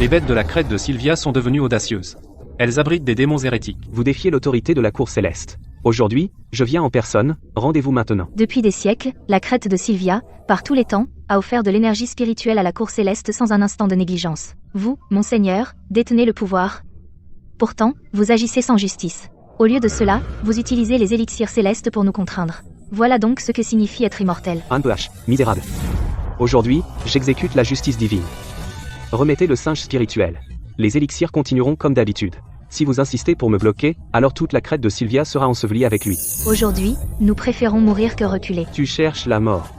Les bêtes de la crête de Sylvia sont devenues audacieuses. Elles abritent des démons hérétiques. Vous défiez l'autorité de la cour céleste. Aujourd'hui, je viens en personne, rendez-vous maintenant. Depuis des siècles, la crête de Sylvia, par tous les temps, a offert de l'énergie spirituelle à la cour céleste sans un instant de négligence. Vous, mon Seigneur, détenez le pouvoir. Pourtant, vous agissez sans justice. Au lieu de cela, vous utilisez les élixirs célestes pour nous contraindre. Voilà donc ce que signifie être immortel. Anph, misérable. Aujourd'hui, j'exécute la justice divine. Remettez le singe spirituel. Les élixirs continueront comme d'habitude. Si vous insistez pour me bloquer, alors toute la crête de Sylvia sera ensevelie avec lui. Aujourd'hui, nous préférons mourir que reculer. Tu cherches la mort.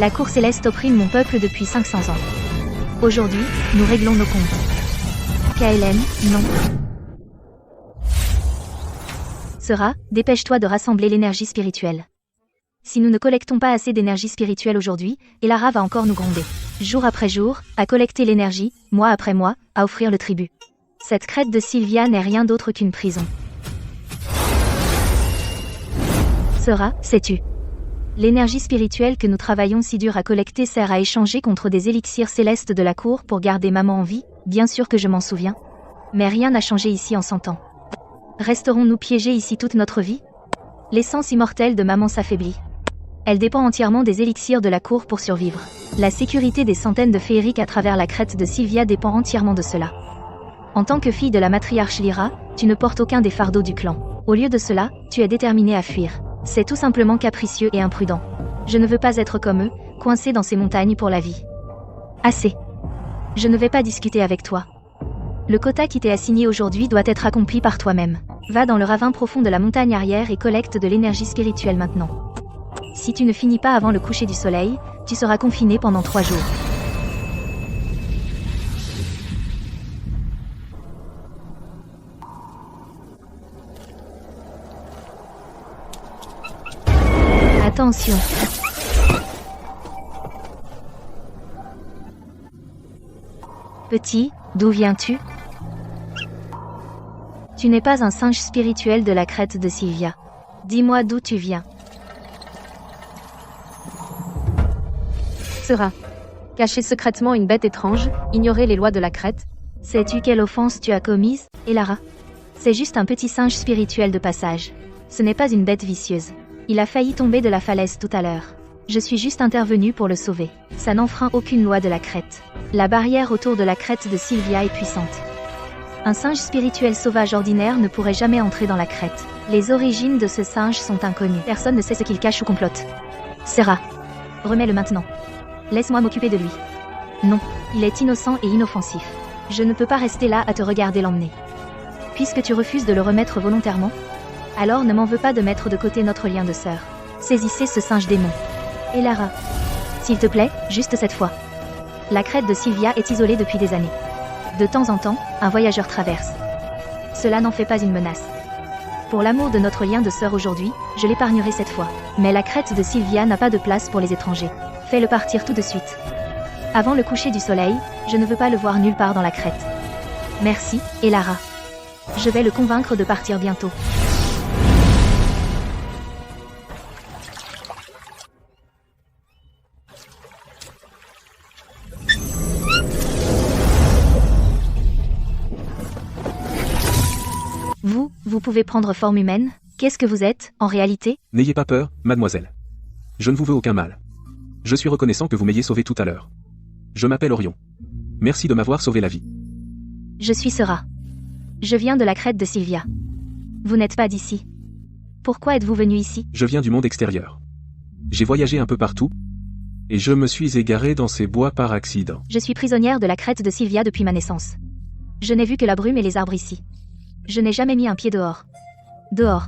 La cour céleste opprime mon peuple depuis 500 ans. Aujourd'hui, nous réglons nos comptes. KLM, non. Sera, dépêche-toi de rassembler l'énergie spirituelle. Si nous ne collectons pas assez d'énergie spirituelle aujourd'hui, Elara va encore nous gronder. Jour après jour, à collecter l'énergie, mois après mois, à offrir le tribut. Cette crête de Sylvia n'est rien d'autre qu'une prison. Sera, sais-tu? L'énergie spirituelle que nous travaillons si dur à collecter sert à échanger contre des élixirs célestes de la cour pour garder maman en vie, bien sûr que je m'en souviens. Mais rien n'a changé ici en 100 ans. Resterons-nous piégés ici toute notre vie? L'essence immortelle de maman s'affaiblit. Elle dépend entièrement des élixirs de la cour pour survivre. La sécurité des centaines de féeriques à travers la crête de Sylvia dépend entièrement de cela. En tant que fille de la matriarche Lyra, tu ne portes aucun des fardeaux du clan. Au lieu de cela, tu es déterminée à fuir. C'est tout simplement capricieux et imprudent. Je ne veux pas être comme eux, coincé dans ces montagnes pour la vie. Assez. Je ne vais pas discuter avec toi. Le quota qui t'est assigné aujourd'hui doit être accompli par toi-même. Va dans le ravin profond de la montagne arrière et collecte de l'énergie spirituelle maintenant. Si tu ne finis pas avant le coucher du soleil, tu seras confiné pendant 3 jours. Attention. Petit, d'où viens-tu? Tu n'es pas un singe spirituel de la crête de Sylvia. Dis-moi d'où tu viens. Sera. Cacher secrètement une bête étrange, ignorer les lois de la crête. Sais-tu quelle offense tu as commise, Elara? C'est juste un petit singe spirituel de passage. Ce n'est pas une bête vicieuse. Il a failli tomber de la falaise tout à l'heure. Je suis juste intervenue pour le sauver. Ça n'enfreint aucune loi de la crête. La barrière autour de la crête de Sylvia est puissante. Un singe spirituel sauvage ordinaire ne pourrait jamais entrer dans la crête. Les origines de ce singe sont inconnues. Personne ne sait ce qu'il cache ou complote. Sera. Remets-le maintenant. Laisse-moi m'occuper de lui. Non, il est innocent et inoffensif. Je ne peux pas rester là à te regarder l'emmener. Puisque tu refuses de le remettre volontairement, alors ne m'en veux pas de mettre de côté notre lien de sœur. Saisissez ce singe démon. Elara. S'il te plaît, juste cette fois. La crête de Sylvia est isolée depuis des années. De temps en temps, un voyageur traverse. Cela n'en fait pas une menace. Pour l'amour de notre lien de sœur aujourd'hui, je l'épargnerai cette fois. Mais la crête de Sylvia n'a pas de place pour les étrangers. Fais-le partir tout de suite. Avant le coucher du soleil, je ne veux pas le voir nulle part dans la crête. Merci, Elara. Je vais le convaincre de partir bientôt. Vous pouvez prendre forme humaine? Qu'est-ce que vous êtes, en réalité? N'ayez pas peur, mademoiselle. Je ne vous veux aucun mal. Je suis reconnaissant que vous m'ayez sauvé tout à l'heure. Je m'appelle Orion. Merci de m'avoir sauvé la vie. Je suis Sera. Je viens de la crête de Sylvia. Vous n'êtes pas d'ici. Pourquoi êtes-vous venu ici? Je viens du monde extérieur. J'ai voyagé un peu partout, et je me suis égaré dans ces bois par accident. Je suis prisonnière de la crête de Sylvia depuis ma naissance. Je n'ai vu que la brume et les arbres ici. Je n'ai jamais mis un pied dehors. Dehors.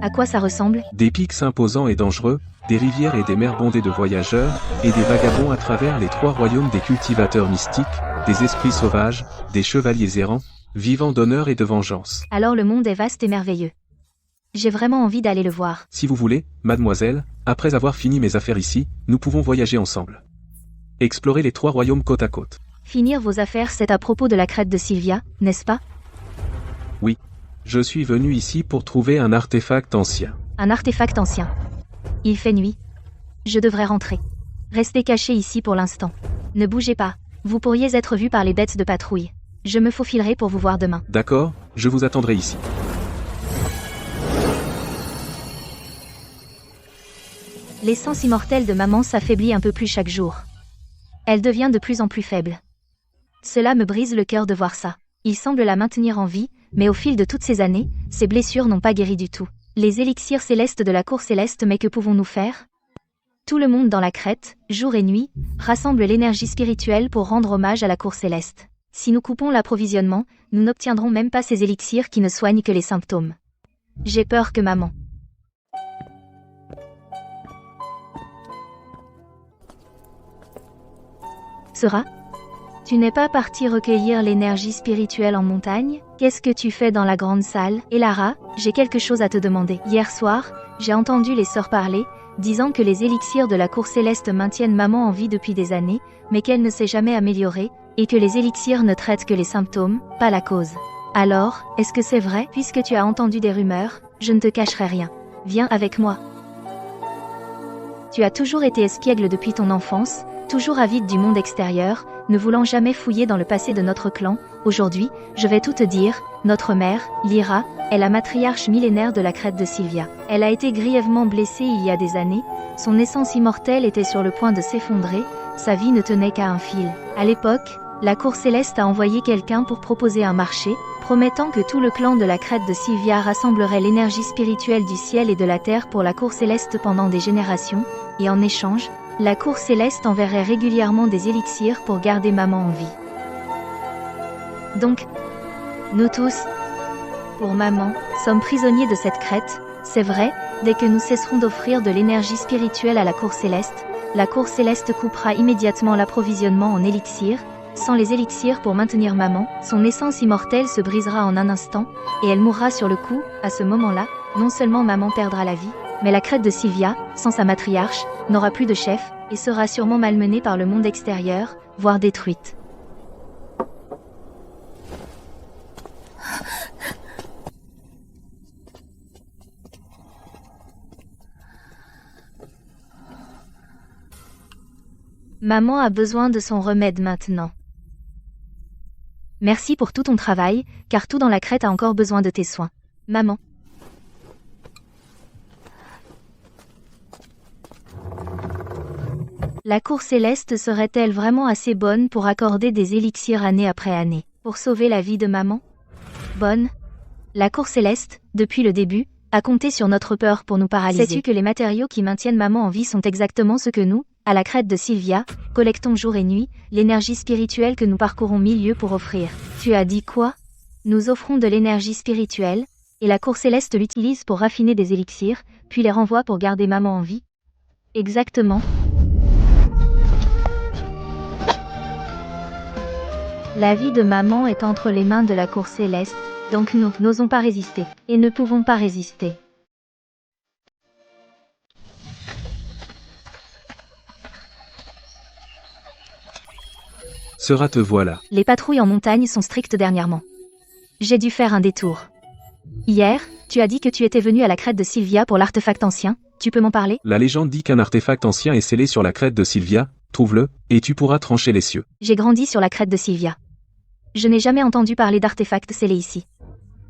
À quoi ça ressemble? Des pics imposants et dangereux, des rivières et des mers bondées de voyageurs, et des vagabonds à travers les 3 royaumes des cultivateurs mystiques, des esprits sauvages, des chevaliers errants, vivant d'honneur et de vengeance. Alors le monde est vaste et merveilleux. J'ai vraiment envie d'aller le voir. Si vous voulez, mademoiselle, après avoir fini mes affaires ici, nous pouvons voyager ensemble. Explorer les 3 royaumes côte à côte. Finir vos affaires, c'est à propos de la crête de Sylvia, n'est-ce pas? Oui. Je suis venu ici pour trouver un artefact ancien. Un artefact ancien. Il fait nuit. Je devrais rentrer. Restez caché ici pour l'instant. Ne bougez pas. Vous pourriez être vu par les bêtes de patrouille. Je me faufilerai pour vous voir demain. D'accord, je vous attendrai ici. L'essence immortelle de maman s'affaiblit un peu plus chaque jour. Elle devient de plus en plus faible. Cela me brise le cœur de voir ça. Il semble la maintenir en vie, mais au fil de toutes ces années, ses blessures n'ont pas guéri du tout. Les élixirs célestes de la cour céleste, mais que pouvons-nous faire? Tout le monde dans la crête, jour et nuit, rassemble l'énergie spirituelle pour rendre hommage à la cour céleste. Si nous coupons l'approvisionnement, nous n'obtiendrons même pas ces élixirs qui ne soignent que les symptômes. J'ai peur que maman. Sera? Tu n'es pas parti recueillir l'énergie spirituelle en montagne? Qu'est-ce que tu fais dans la grande salle? Et Lara, j'ai quelque chose à te demander. Hier soir, j'ai entendu les sœurs parler, disant que les élixirs de la cour céleste maintiennent maman en vie depuis des années, mais qu'elle ne s'est jamais améliorée, et que les élixirs ne traitent que les symptômes, pas la cause. Alors, est-ce que c'est vrai? Puisque tu as entendu des rumeurs, je ne te cacherai rien. Viens avec moi. Tu as toujours été espiègle depuis ton enfance, toujours avide du monde extérieur, ne voulant jamais fouiller dans le passé de notre clan. Aujourd'hui, je vais tout te dire. Notre mère, Lyra, est la matriarche millénaire de la crête de Sylvia. Elle a été grièvement blessée il y a des années, son essence immortelle était sur le point de s'effondrer, sa vie ne tenait qu'à un fil. À l'époque, la cour céleste a envoyé quelqu'un pour proposer un marché, promettant que tout le clan de la crête de Sylvia rassemblerait l'énergie spirituelle du ciel et de la terre pour la cour céleste pendant des générations, et en échange, la cour céleste enverrait régulièrement des élixirs pour garder maman en vie. Donc, nous tous, pour maman, sommes prisonniers de cette crête, c'est vrai, dès que nous cesserons d'offrir de l'énergie spirituelle à la cour céleste coupera immédiatement l'approvisionnement en élixirs. Sans les élixirs pour maintenir maman, son essence immortelle se brisera en un instant, et elle mourra sur le coup. À ce moment-là, non seulement maman perdra la vie, mais la crête de Sylvia, sans sa matriarche, n'aura plus de chef, et sera sûrement malmenée par le monde extérieur, voire détruite. Maman a besoin de son remède maintenant. Merci pour tout ton travail, car tout dans la crête a encore besoin de tes soins. Maman. La cour céleste serait-elle vraiment assez bonne pour accorder des élixirs année après année, pour sauver la vie de maman? Bonne. La cour céleste, depuis le début, a compté sur notre peur pour nous paralyser. Sais-tu que les matériaux qui maintiennent maman en vie sont exactement ce que nous, à la crête de Sylvia, collectons jour et nuit, l'énergie spirituelle que nous parcourons 1000 lieues pour offrir. Tu as dit quoi? Nous offrons de l'énergie spirituelle, et la cour céleste l'utilise pour raffiner des élixirs, puis les renvoie pour garder maman en vie? Exactement. La vie de maman est entre les mains de la cour céleste, donc nous n'osons pas résister, et ne pouvons pas résister. Sera te voilà. Les patrouilles en montagne sont strictes dernièrement. J'ai dû faire un détour. Hier, tu as dit que tu étais venu à la crête de Sylvia pour l'artefact ancien, tu peux m'en parler? La légende dit qu'un artefact ancien est scellé sur la crête de Sylvia, trouve-le, et tu pourras trancher les cieux. J'ai grandi sur la crête de Sylvia. Je n'ai jamais entendu parler d'artefacts scellés ici.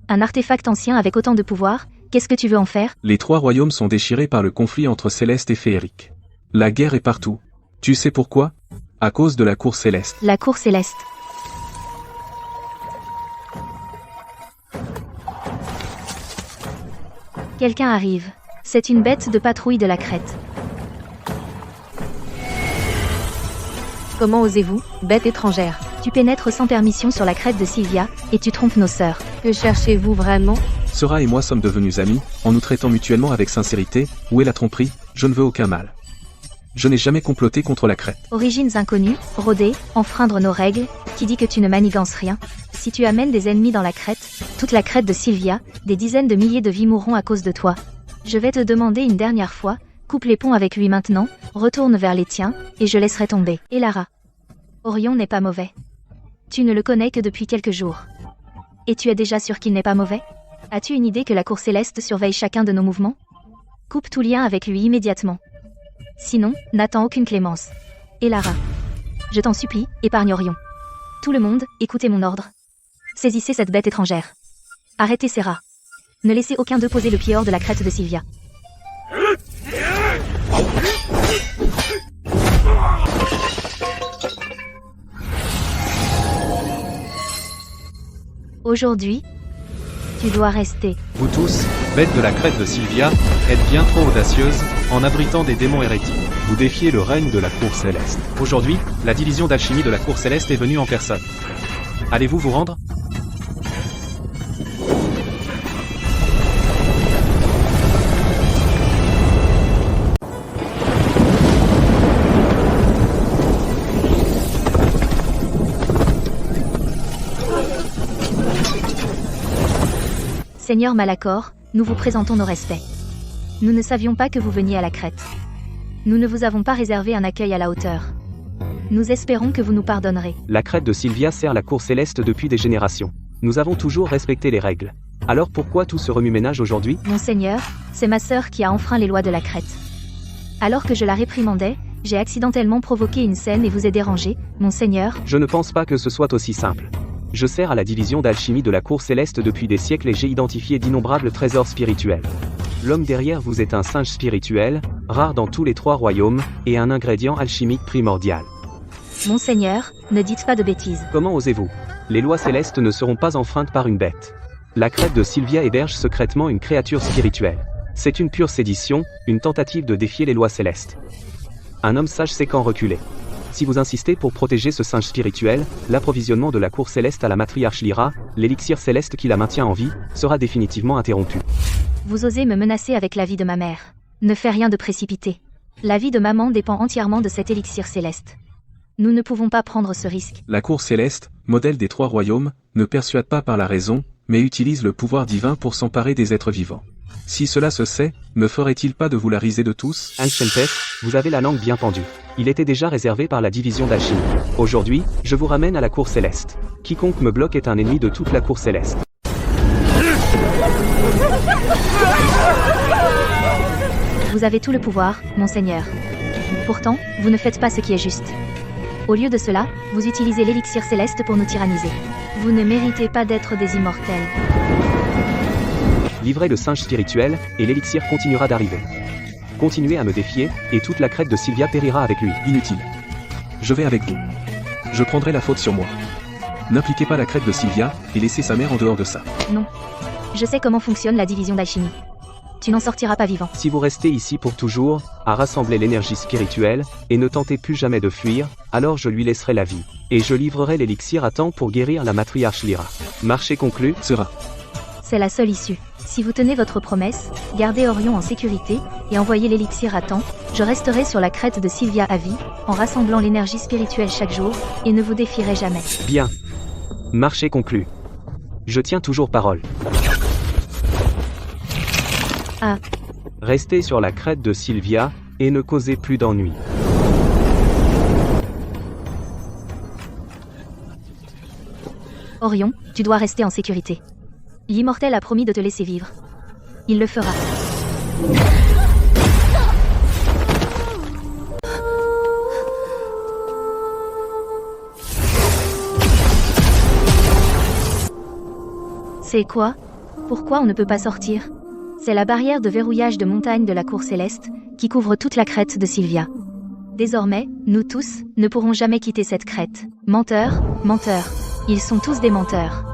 Un artefact ancien avec autant de pouvoir, qu'est-ce que tu veux en faire? Les 3 royaumes sont déchirés par le conflit entre Céleste et Féerique. La guerre est partout. Tu sais pourquoi? À cause de la cour céleste. La cour céleste. Quelqu'un arrive. C'est une bête de patrouille de la crête. Comment osez-vous, bête étrangère? Tu pénètres sans permission sur la crête de Sylvia, et tu trompes nos sœurs. Que cherchez-vous vraiment? Sora et moi sommes devenus amis, en nous traitant mutuellement avec sincérité. Où est la tromperie? Je ne veux aucun mal. Je n'ai jamais comploté contre la crête. Origines inconnues, rôder, enfreindre nos règles, qui dit que tu ne manigances rien? Si tu amènes des ennemis dans la crête, toute la crête de Sylvia, des dizaines de milliers de vies mourront à cause de toi. Je vais te demander une dernière fois, coupe les ponts avec lui maintenant, retourne vers les tiens, et je laisserai tomber. Et Lara. Orion n'est pas mauvais. Tu ne le connais que depuis quelques jours. Et tu es déjà sûr qu'il n'est pas mauvais? As-tu une idée que la cour céleste surveille chacun de nos mouvements? Coupe tout lien avec lui immédiatement. Sinon, n'attends aucune clémence. Et Lara. je t'en supplie, épargne Orion. Tout le monde, écoutez mon ordre. Saisissez cette bête étrangère. Arrêtez ces rats. Ne laissez aucun d'eux poser le pied hors de la crête de Sylvia. Aujourd'hui, tu dois rester. Vous tous, bêtes de la crête de Sylvia, êtes bien trop audacieuses, en abritant des démons hérétiques. Vous défiez le règne de la Cour Céleste. Aujourd'hui, la division d'alchimie de la Cour Céleste est venue en personne. Allez-vous vous rendre ? Seigneur Malachor, nous vous présentons nos respects. Nous ne savions pas que vous veniez à la crête. Nous ne vous avons pas réservé un accueil à la hauteur. Nous espérons que vous nous pardonnerez. La crête de Sylvia sert la Cour Céleste depuis des générations. Nous avons toujours respecté les règles. Alors pourquoi tout ce remue-ménage aujourd'hui ? Monseigneur, c'est ma sœur qui a enfreint les lois de la crête. Alors que je la réprimandais, j'ai accidentellement provoqué une scène et vous ai dérangé, Monseigneur. Je ne pense pas que ce soit aussi simple. Je sers à la division d'alchimie de la Cour Céleste depuis des siècles et j'ai identifié d'innombrables trésors spirituels. L'homme derrière vous est un singe spirituel, rare dans tous les 3 royaumes, et un ingrédient alchimique primordial. Monseigneur, ne dites pas de bêtises. Comment osez-vous ? Les lois célestes ne seront pas enfreintes par une bête. La crête de Sylvia héberge secrètement une créature spirituelle. C'est une pure sédition, une tentative de défier les lois célestes. Un homme sage sait quand reculer. Si vous insistez pour protéger ce singe spirituel, l'approvisionnement de la Cour Céleste à la matriarche Lyra, l'élixir céleste qui la maintient en vie, sera définitivement interrompu. Vous osez me menacer avec la vie de ma mère. Ne fais rien de précipité. La vie de maman dépend entièrement de cet élixir céleste. Nous ne pouvons pas prendre ce risque. La Cour Céleste, modèle des 3 royaumes, ne persuade pas par la raison, mais utilise le pouvoir divin pour s'emparer des êtres vivants. Si cela se sait, ne ferait-il pas de vous la risée de tous ? Enchanted, vous avez la langue bien pendue. Il était déjà réservé par la division d'alchimie. Aujourd'hui, je vous ramène à la Cour Céleste. Quiconque me bloque est un ennemi de toute la Cour Céleste. Vous avez tout le pouvoir, Monseigneur. Pourtant, vous ne faites pas ce qui est juste. Au lieu de cela, vous utilisez l'élixir céleste pour nous tyranniser. Vous ne méritez pas d'être des immortels. Livrez le singe spirituel, et l'élixir continuera d'arriver. Continuez à me défier, et toute la crête de Sylvia périra avec lui. Inutile. Je vais avec vous. Je prendrai la faute sur moi. N'impliquez pas la crête de Sylvia, et laissez sa mère en dehors de ça. Non. Je sais comment fonctionne la division d'alchimie. Tu n'en sortiras pas vivant. Si vous restez ici pour toujours, à rassembler l'énergie spirituelle, et ne tentez plus jamais de fuir, alors je lui laisserai la vie. Et je livrerai l'élixir à temps pour guérir la matriarche Lyra. Marché conclu, Sera. C'est la seule issue. Si vous tenez votre promesse, gardez Orion en sécurité, et envoyez l'élixir à temps, je resterai sur la crête de Sylvia à vie, en rassemblant l'énergie spirituelle chaque jour, et ne vous défierai jamais. bien. Marché conclu. Je tiens toujours parole. Ah. Restez sur la crête de Sylvia, et ne causez plus d'ennuis. Orion, tu dois rester en sécurité. L'immortel a promis de te laisser vivre. Il le fera. C'est quoi ? Pourquoi on ne peut pas sortir ? C'est la barrière de verrouillage de montagne de la Cour Céleste, qui couvre toute la crête de Sylvia. Désormais, nous tous, ne pourrons jamais quitter cette crête. Menteurs, menteurs. Ils sont tous des menteurs.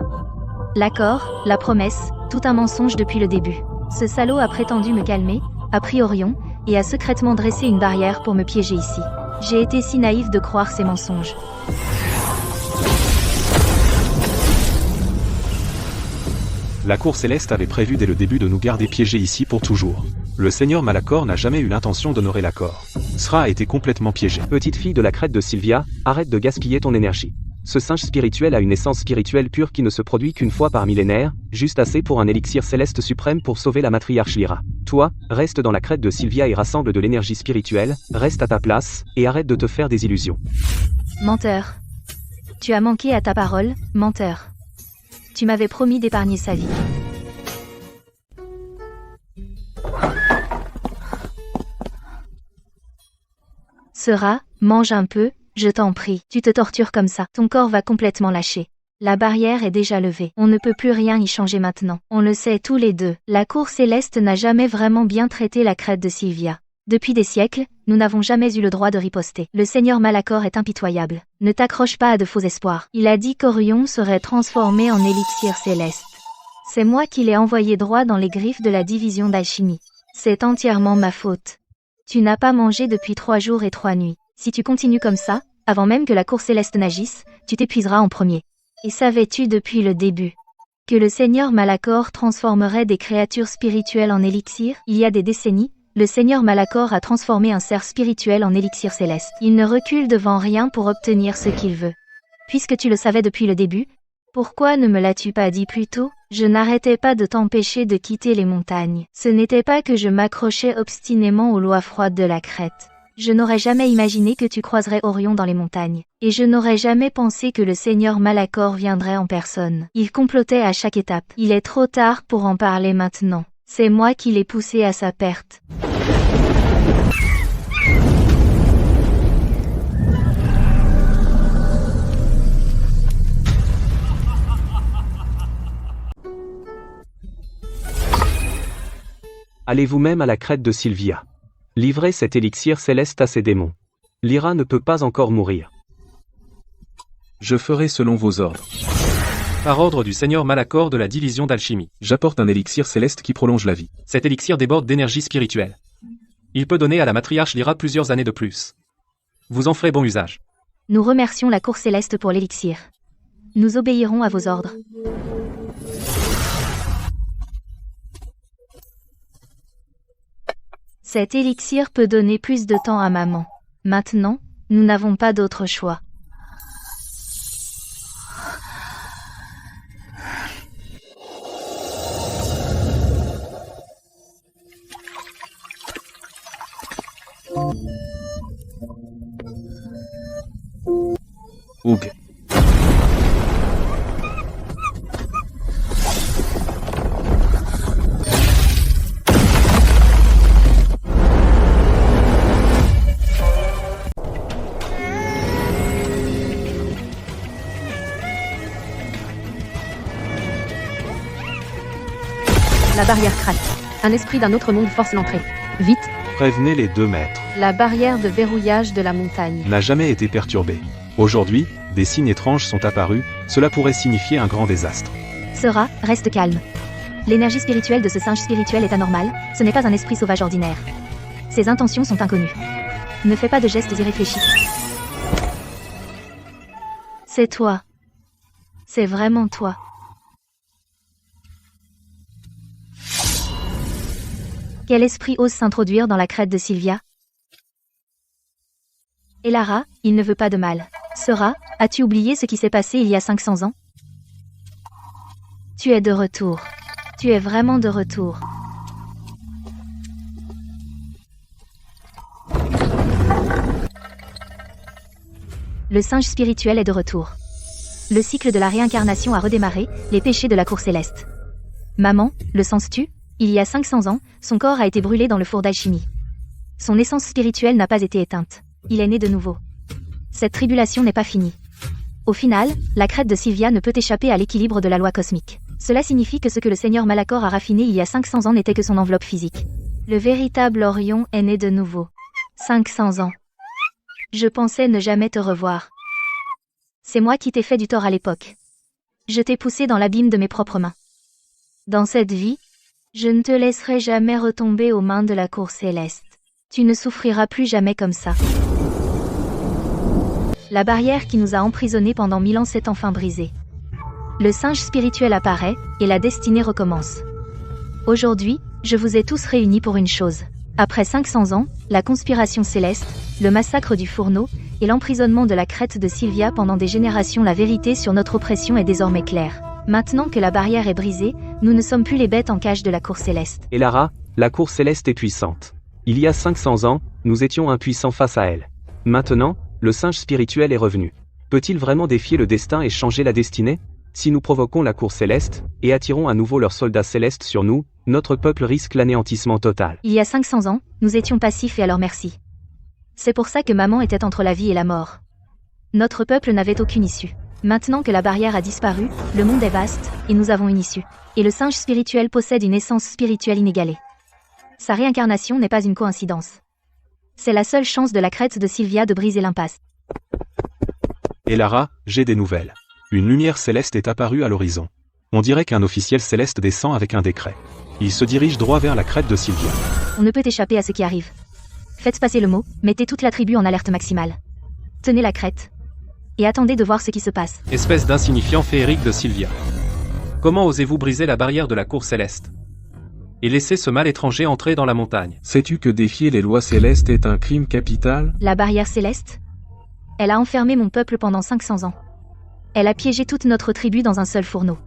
L'accord, la promesse, tout un mensonge depuis le début. Ce salaud a prétendu me calmer, a pris Orion, et a secrètement dressé une barrière pour me piéger ici. J'ai été si naïf de croire ces mensonges. La Cour Céleste avait prévu dès le début de nous garder piégés ici pour toujours. Le Seigneur Malachor n'a jamais eu l'intention d'honorer l'accord. Sra a été complètement piégé. Petite fille de la crête de Sylvia, arrête de gaspiller ton énergie. Ce singe spirituel a une essence spirituelle pure qui ne se produit qu'une fois par millénaire, juste assez pour un élixir céleste suprême pour sauver la matriarche Lyra. Toi, reste dans la crête de Sylvia et rassemble de l'énergie spirituelle, reste à ta place, et arrête de te faire des illusions. Menteur. Tu as manqué à ta parole, menteur. Tu m'avais promis d'épargner sa vie. Sera, mange un peu, Je t'en prie, tu te tortures comme ça, ton corps va complètement lâcher. La barrière est déjà levée, on ne peut plus rien y changer maintenant. On le sait tous les deux, la cour céleste n'a jamais vraiment bien traité la crête de Sylvia. Depuis des siècles, nous n'avons jamais eu le droit de riposter. Le Seigneur Malachor est impitoyable. Ne t'accroche pas à de faux espoirs. Il a dit qu'Orion serait transformé en élixir céleste. C'est moi qui l'ai envoyé droit dans les griffes de la division d'alchimie. C'est entièrement ma faute. Tu n'as pas mangé depuis 3 jours et 3 nuits. Si tu continues comme ça, avant même que la cour céleste n'agisse, tu t'épuiseras en premier. Et savais-tu depuis le début que le Seigneur Malachor transformerait des créatures spirituelles en élixir? Il y a des décennies, le Seigneur Malachor a transformé un cerf spirituel en élixir céleste. Il ne recule devant rien pour obtenir ce qu'il veut. Puisque tu le savais depuis le début, pourquoi ne me l'as-tu pas dit plus tôt? Je n'arrêtais pas de t'empêcher de quitter les montagnes. Ce n'était pas que je m'accrochais obstinément aux lois froides de la crête. Je n'aurais jamais imaginé que tu croiserais Orion dans les montagnes. Et je n'aurais jamais pensé que le Seigneur Malachor viendrait en personne. Il complotait à chaque étape. Il est trop tard pour en parler maintenant. C'est moi qui l'ai poussé à sa perte. Allez vous-même à la crête de Sylvia. Livrez cet élixir céleste à ces démons. Lyra ne peut pas encore mourir. Je ferai selon vos ordres. Par ordre du Seigneur Malachor de la division d'alchimie. J'apporte un élixir céleste qui prolonge la vie. Cet élixir déborde d'énergie spirituelle. Il peut donner à la matriarche Lyra plusieurs années de plus. Vous en ferez bon usage. Nous remercions la cour céleste pour l'élixir. Nous obéirons à vos ordres. Cet élixir peut donner plus de temps à maman. Maintenant, nous n'avons pas d'autre choix. Oug. La barrière craque. Un esprit d'un autre monde force l'entrée. Vite, Prévenez les 2 maîtres. la barrière de verrouillage de la montagne. N'a jamais été perturbée. Aujourd'hui, des signes étranges sont apparus, cela pourrait signifier un grand désastre. Sera, reste calme. L'énergie spirituelle de ce singe spirituel est anormale, ce n'est pas un esprit sauvage ordinaire. Ses intentions sont inconnues. Ne fais pas de gestes irréfléchis. C'est toi. C'est vraiment toi. Quel esprit ose s'introduire dans la crête de Sylvia? Elara, il ne veut pas de mal. Sera, as-tu oublié ce qui s'est passé il y a 500 ans? Tu es de retour. Tu es vraiment de retour. Le singe spirituel est de retour. Le cycle de la réincarnation a redémarré, les péchés de la cour céleste. Maman, le sens-tu? Il y a 500 ans, son corps a été brûlé dans le four d'alchimie. Son essence spirituelle n'a pas été éteinte. Il est né de nouveau. Cette tribulation n'est pas finie. Au final, la crête de Sylvia ne peut échapper à l'équilibre de la loi cosmique. Cela signifie que ce que le Seigneur Malachor a raffiné il y a 500 ans n'était que son enveloppe physique. Le véritable Orion est né de nouveau. 500 ans. Je pensais ne jamais te revoir. C'est moi qui t'ai fait du tort à l'époque. Je t'ai poussé dans l'abîme de mes propres mains. Dans cette vie, je ne te laisserai jamais retomber aux mains de la cour céleste. Tu ne souffriras plus jamais comme ça. La barrière qui nous a emprisonnés pendant 1000 ans s'est enfin brisée. Le singe spirituel apparaît, et la destinée recommence. Aujourd'hui, je vous ai tous réunis pour une chose. Après 500 ans, la conspiration céleste, le massacre du fourneau, et l'emprisonnement de la crête de Sylvia pendant des générations, la vérité sur notre oppression est désormais claire. Maintenant que la barrière est brisée, nous ne sommes plus les bêtes en cage de la cour céleste. Elara, la cour céleste est puissante. Il y a 500 ans, nous étions impuissants face à elle. Maintenant, le singe spirituel est revenu. Peut-il vraiment défier le destin et changer la destinée? Si nous provoquons la cour céleste, et attirons à nouveau leurs soldats célestes sur nous, notre peuple risque l'anéantissement total. Il y a 500 ans, nous étions passifs et à leur merci. C'est pour ça que maman était entre la vie et la mort. Notre peuple n'avait aucune issue. Maintenant que la barrière a disparu, le monde est vaste, et nous avons une issue. Et le singe spirituel possède une essence spirituelle inégalée. Sa réincarnation n'est pas une coïncidence. C'est la seule chance de la crête de Sylvia de briser l'impasse. Elara, j'ai des nouvelles. Une lumière céleste est apparue à l'horizon. On dirait qu'un officiel céleste descend avec un décret. Il se dirige droit vers la crête de Sylvia. On ne peut échapper à ce qui arrive. Faites passer le mot, mettez toute la tribu en alerte maximale. Tenez la crête. Et attendez de voir ce qui se passe. Espèce d'insignifiant féerique de Sylvia. Comment osez-vous briser la barrière de la cour céleste et laisser ce mal étranger entrer dans la montagne? Sais-tu que défier les lois célestes est un crime capital? La barrière céleste? Elle a enfermé mon peuple pendant 500 ans. Elle a piégé toute notre tribu dans un seul fourneau.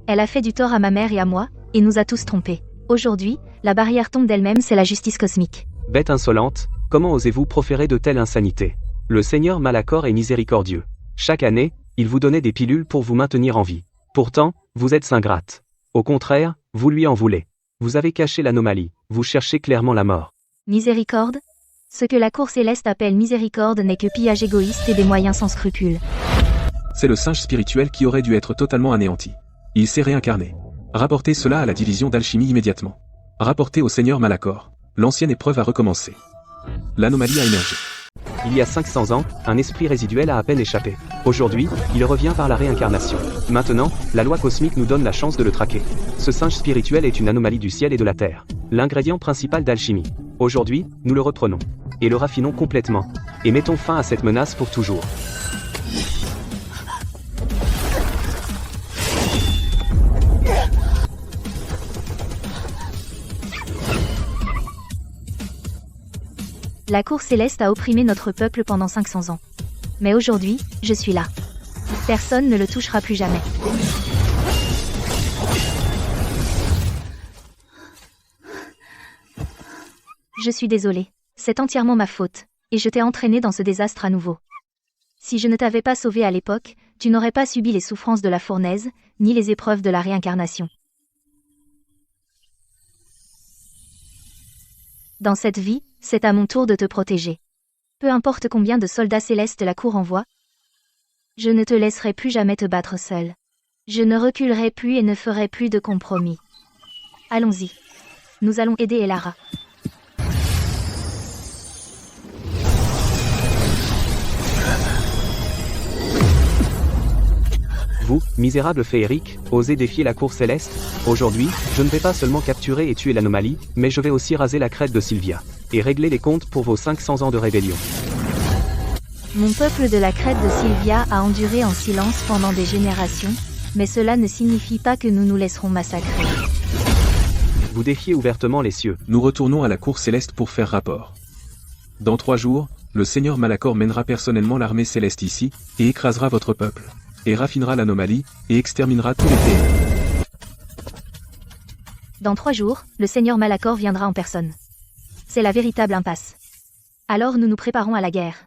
Elle a fait du tort à ma mère et à moi, et nous a tous trompés. Aujourd'hui, la barrière tombe d'elle-même, c'est la justice cosmique. Bête insolente, comment osez-vous proférer de telles insanités? Le Seigneur Malachor est miséricordieux. Chaque année, il vous donnait des pilules pour vous maintenir en vie. Pourtant, vous êtes ingrate. Au contraire, vous lui en voulez. Vous avez caché l'anomalie, vous cherchez clairement la mort. Miséricorde? Ce que la cour céleste appelle miséricorde n'est que pillage égoïste et des moyens sans scrupules. C'est le singe spirituel qui aurait dû être totalement anéanti. Il s'est réincarné. Rapportez cela à la division d'alchimie immédiatement. Rapportez au Seigneur Malachor. L'ancienne épreuve a recommencé. L'anomalie a émergé. Il y a 500 ans, un esprit résiduel a à peine échappé. Aujourd'hui, il revient par la réincarnation. Maintenant, la loi cosmique nous donne la chance de le traquer. Ce singe spirituel est une anomalie du ciel et de la terre. L'ingrédient principal d'alchimie. Aujourd'hui, nous le reprenons. Et le raffinons complètement. Et mettons fin à cette menace pour toujours. La cour céleste a opprimé notre peuple pendant 500 ans. Mais aujourd'hui, je suis là. Personne ne le touchera plus jamais. Je suis désolée. C'est entièrement ma faute. Et je t'ai entraîné dans ce désastre à nouveau. Si je ne t'avais pas sauvé à l'époque, tu n'aurais pas subi les souffrances de la fournaise, ni les épreuves de la réincarnation. Dans cette vie, c'est à mon tour de te protéger. Peu importe combien de soldats célestes la cour envoie, je ne te laisserai plus jamais te battre seul. Je ne reculerai plus et ne ferai plus de compromis. Allons-y. Nous allons aider Elara. Vous, misérable féerique, osez défier la cour céleste? Aujourd'hui, je ne vais pas seulement capturer et tuer l'anomalie, mais je vais aussi raser la crête de Sylvia. Et régler les comptes pour vos 500 ans de rébellion. Mon peuple de la crête de Sylvia a enduré en silence pendant des générations, mais cela ne signifie pas que nous nous laisserons massacrer. Vous défiez ouvertement les cieux. Nous retournons à la cour céleste pour faire rapport. Dans 3 jours, le Seigneur Malachor mènera personnellement l'armée céleste ici, et écrasera votre peuple. Et raffinera l'anomalie, et exterminera tous les ténèbres. Dans 3 jours, le Seigneur Malachor viendra en personne. C'est la véritable impasse. Alors nous nous préparons à la guerre.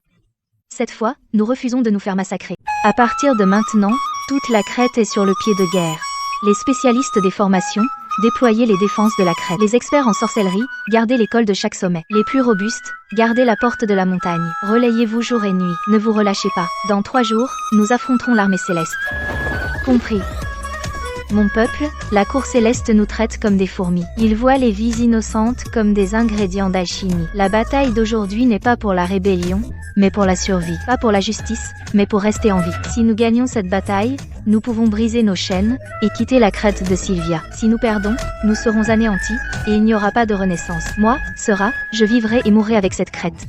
Cette fois, nous refusons de nous faire massacrer. À partir de maintenant, toute la crête est sur le pied de guerre. Les spécialistes des formations, déployez les défenses de la crête. Les experts en sorcellerie, gardez l'école de chaque sommet. Les plus robustes, gardez la porte de la montagne. Relayez-vous jour et nuit, ne vous relâchez pas. Dans 3 jours, nous affronterons l'armée céleste. Compris. Mon peuple, la cour céleste nous traite comme des fourmis. Ils voient les vies innocentes comme des ingrédients d'alchimie. La bataille d'aujourd'hui n'est pas pour la rébellion, mais pour la survie. Pas pour la justice, mais pour rester en vie. Si nous gagnons cette bataille, nous pouvons briser nos chaînes et quitter la crête de Sylvia. Si nous perdons, nous serons anéantis et il n'y aura pas de renaissance. Moi, Sera, je vivrai et mourrai avec cette crête.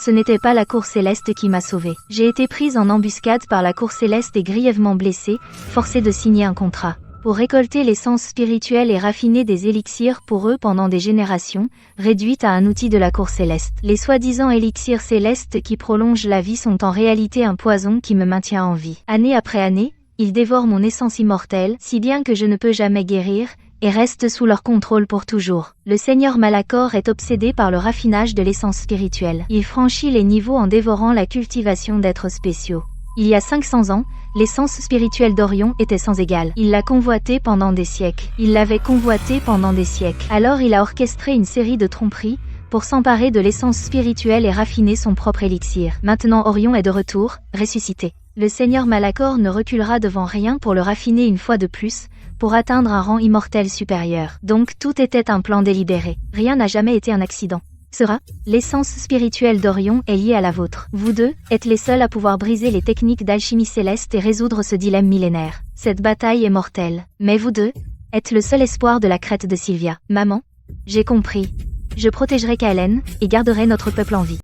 Ce n'était pas la cour céleste qui m'a sauvée. J'ai été prise en embuscade par la cour céleste et grièvement blessée, forcée de signer un contrat. Pour récolter l'essence spirituelle et raffiner des élixirs pour eux pendant des générations, réduite à un outil de la cour céleste. Les soi-disant élixirs célestes qui prolongent la vie sont en réalité un poison qui me maintient en vie. Année après année, ils dévorent mon essence immortelle, si bien que je ne peux jamais guérir, et reste sous leur contrôle pour toujours. Le Seigneur Malachor est obsédé par le raffinage de l'essence spirituelle. Il franchit les niveaux en dévorant la cultivation d'êtres spéciaux. Il y a 500 ans, l'essence spirituelle d'Orion était sans égale. Il l'a convoitée pendant des siècles. Il l'avait convoitée pendant des siècles. Alors il a orchestré une série de tromperies pour s'emparer de l'essence spirituelle et raffiner son propre élixir. Maintenant Orion est de retour, ressuscité. Le Seigneur Malachor ne reculera devant rien pour le raffiner une fois de plus, pour atteindre un rang immortel supérieur. Donc tout était un plan délibéré. Rien n'a jamais été un accident. Sera, l'essence spirituelle d'Orion est liée à la vôtre. Vous deux êtes les seuls à pouvoir briser les techniques d'alchimie céleste et résoudre ce dilemme millénaire. Cette bataille est mortelle. Mais vous deux êtes le seul espoir de la crête de Sylvia. Maman, j'ai compris. Je protégerai Kaelen et garderai notre peuple en vie.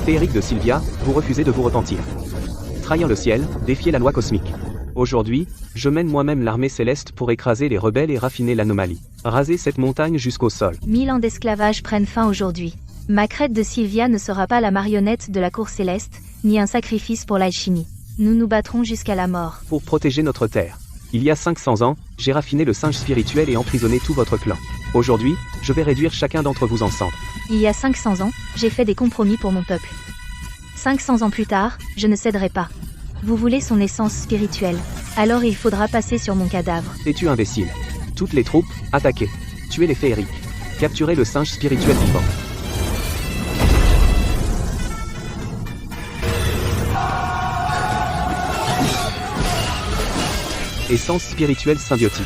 Féerique de Sylvia, vous refusez de vous repentir. Trahir le ciel, défier la loi cosmique. Aujourd'hui, je mène moi-même l'armée céleste pour écraser les rebelles et raffiner l'anomalie. Raser cette montagne jusqu'au sol. 1000 ans d'esclavage prennent fin aujourd'hui. Ma crête de Sylvia ne sera pas la marionnette de la cour céleste, ni un sacrifice pour l'alchimie. Nous nous battrons jusqu'à la mort. Pour protéger notre terre. Il y a 500 ans, j'ai raffiné le singe spirituel et emprisonné tout votre clan. Aujourd'hui, je vais réduire chacun d'entre vous en cendres. Il y a 500 ans, j'ai fait des compromis pour mon peuple. 500 ans plus tard, je ne céderai pas. Vous voulez son essence spirituelle. Alors il faudra passer sur mon cadavre. Es-tu imbécile? Toutes les troupes, attaquez. Tuez les féeriques. Capturez le singe spirituel vivant. Essence spirituelle symbiotique.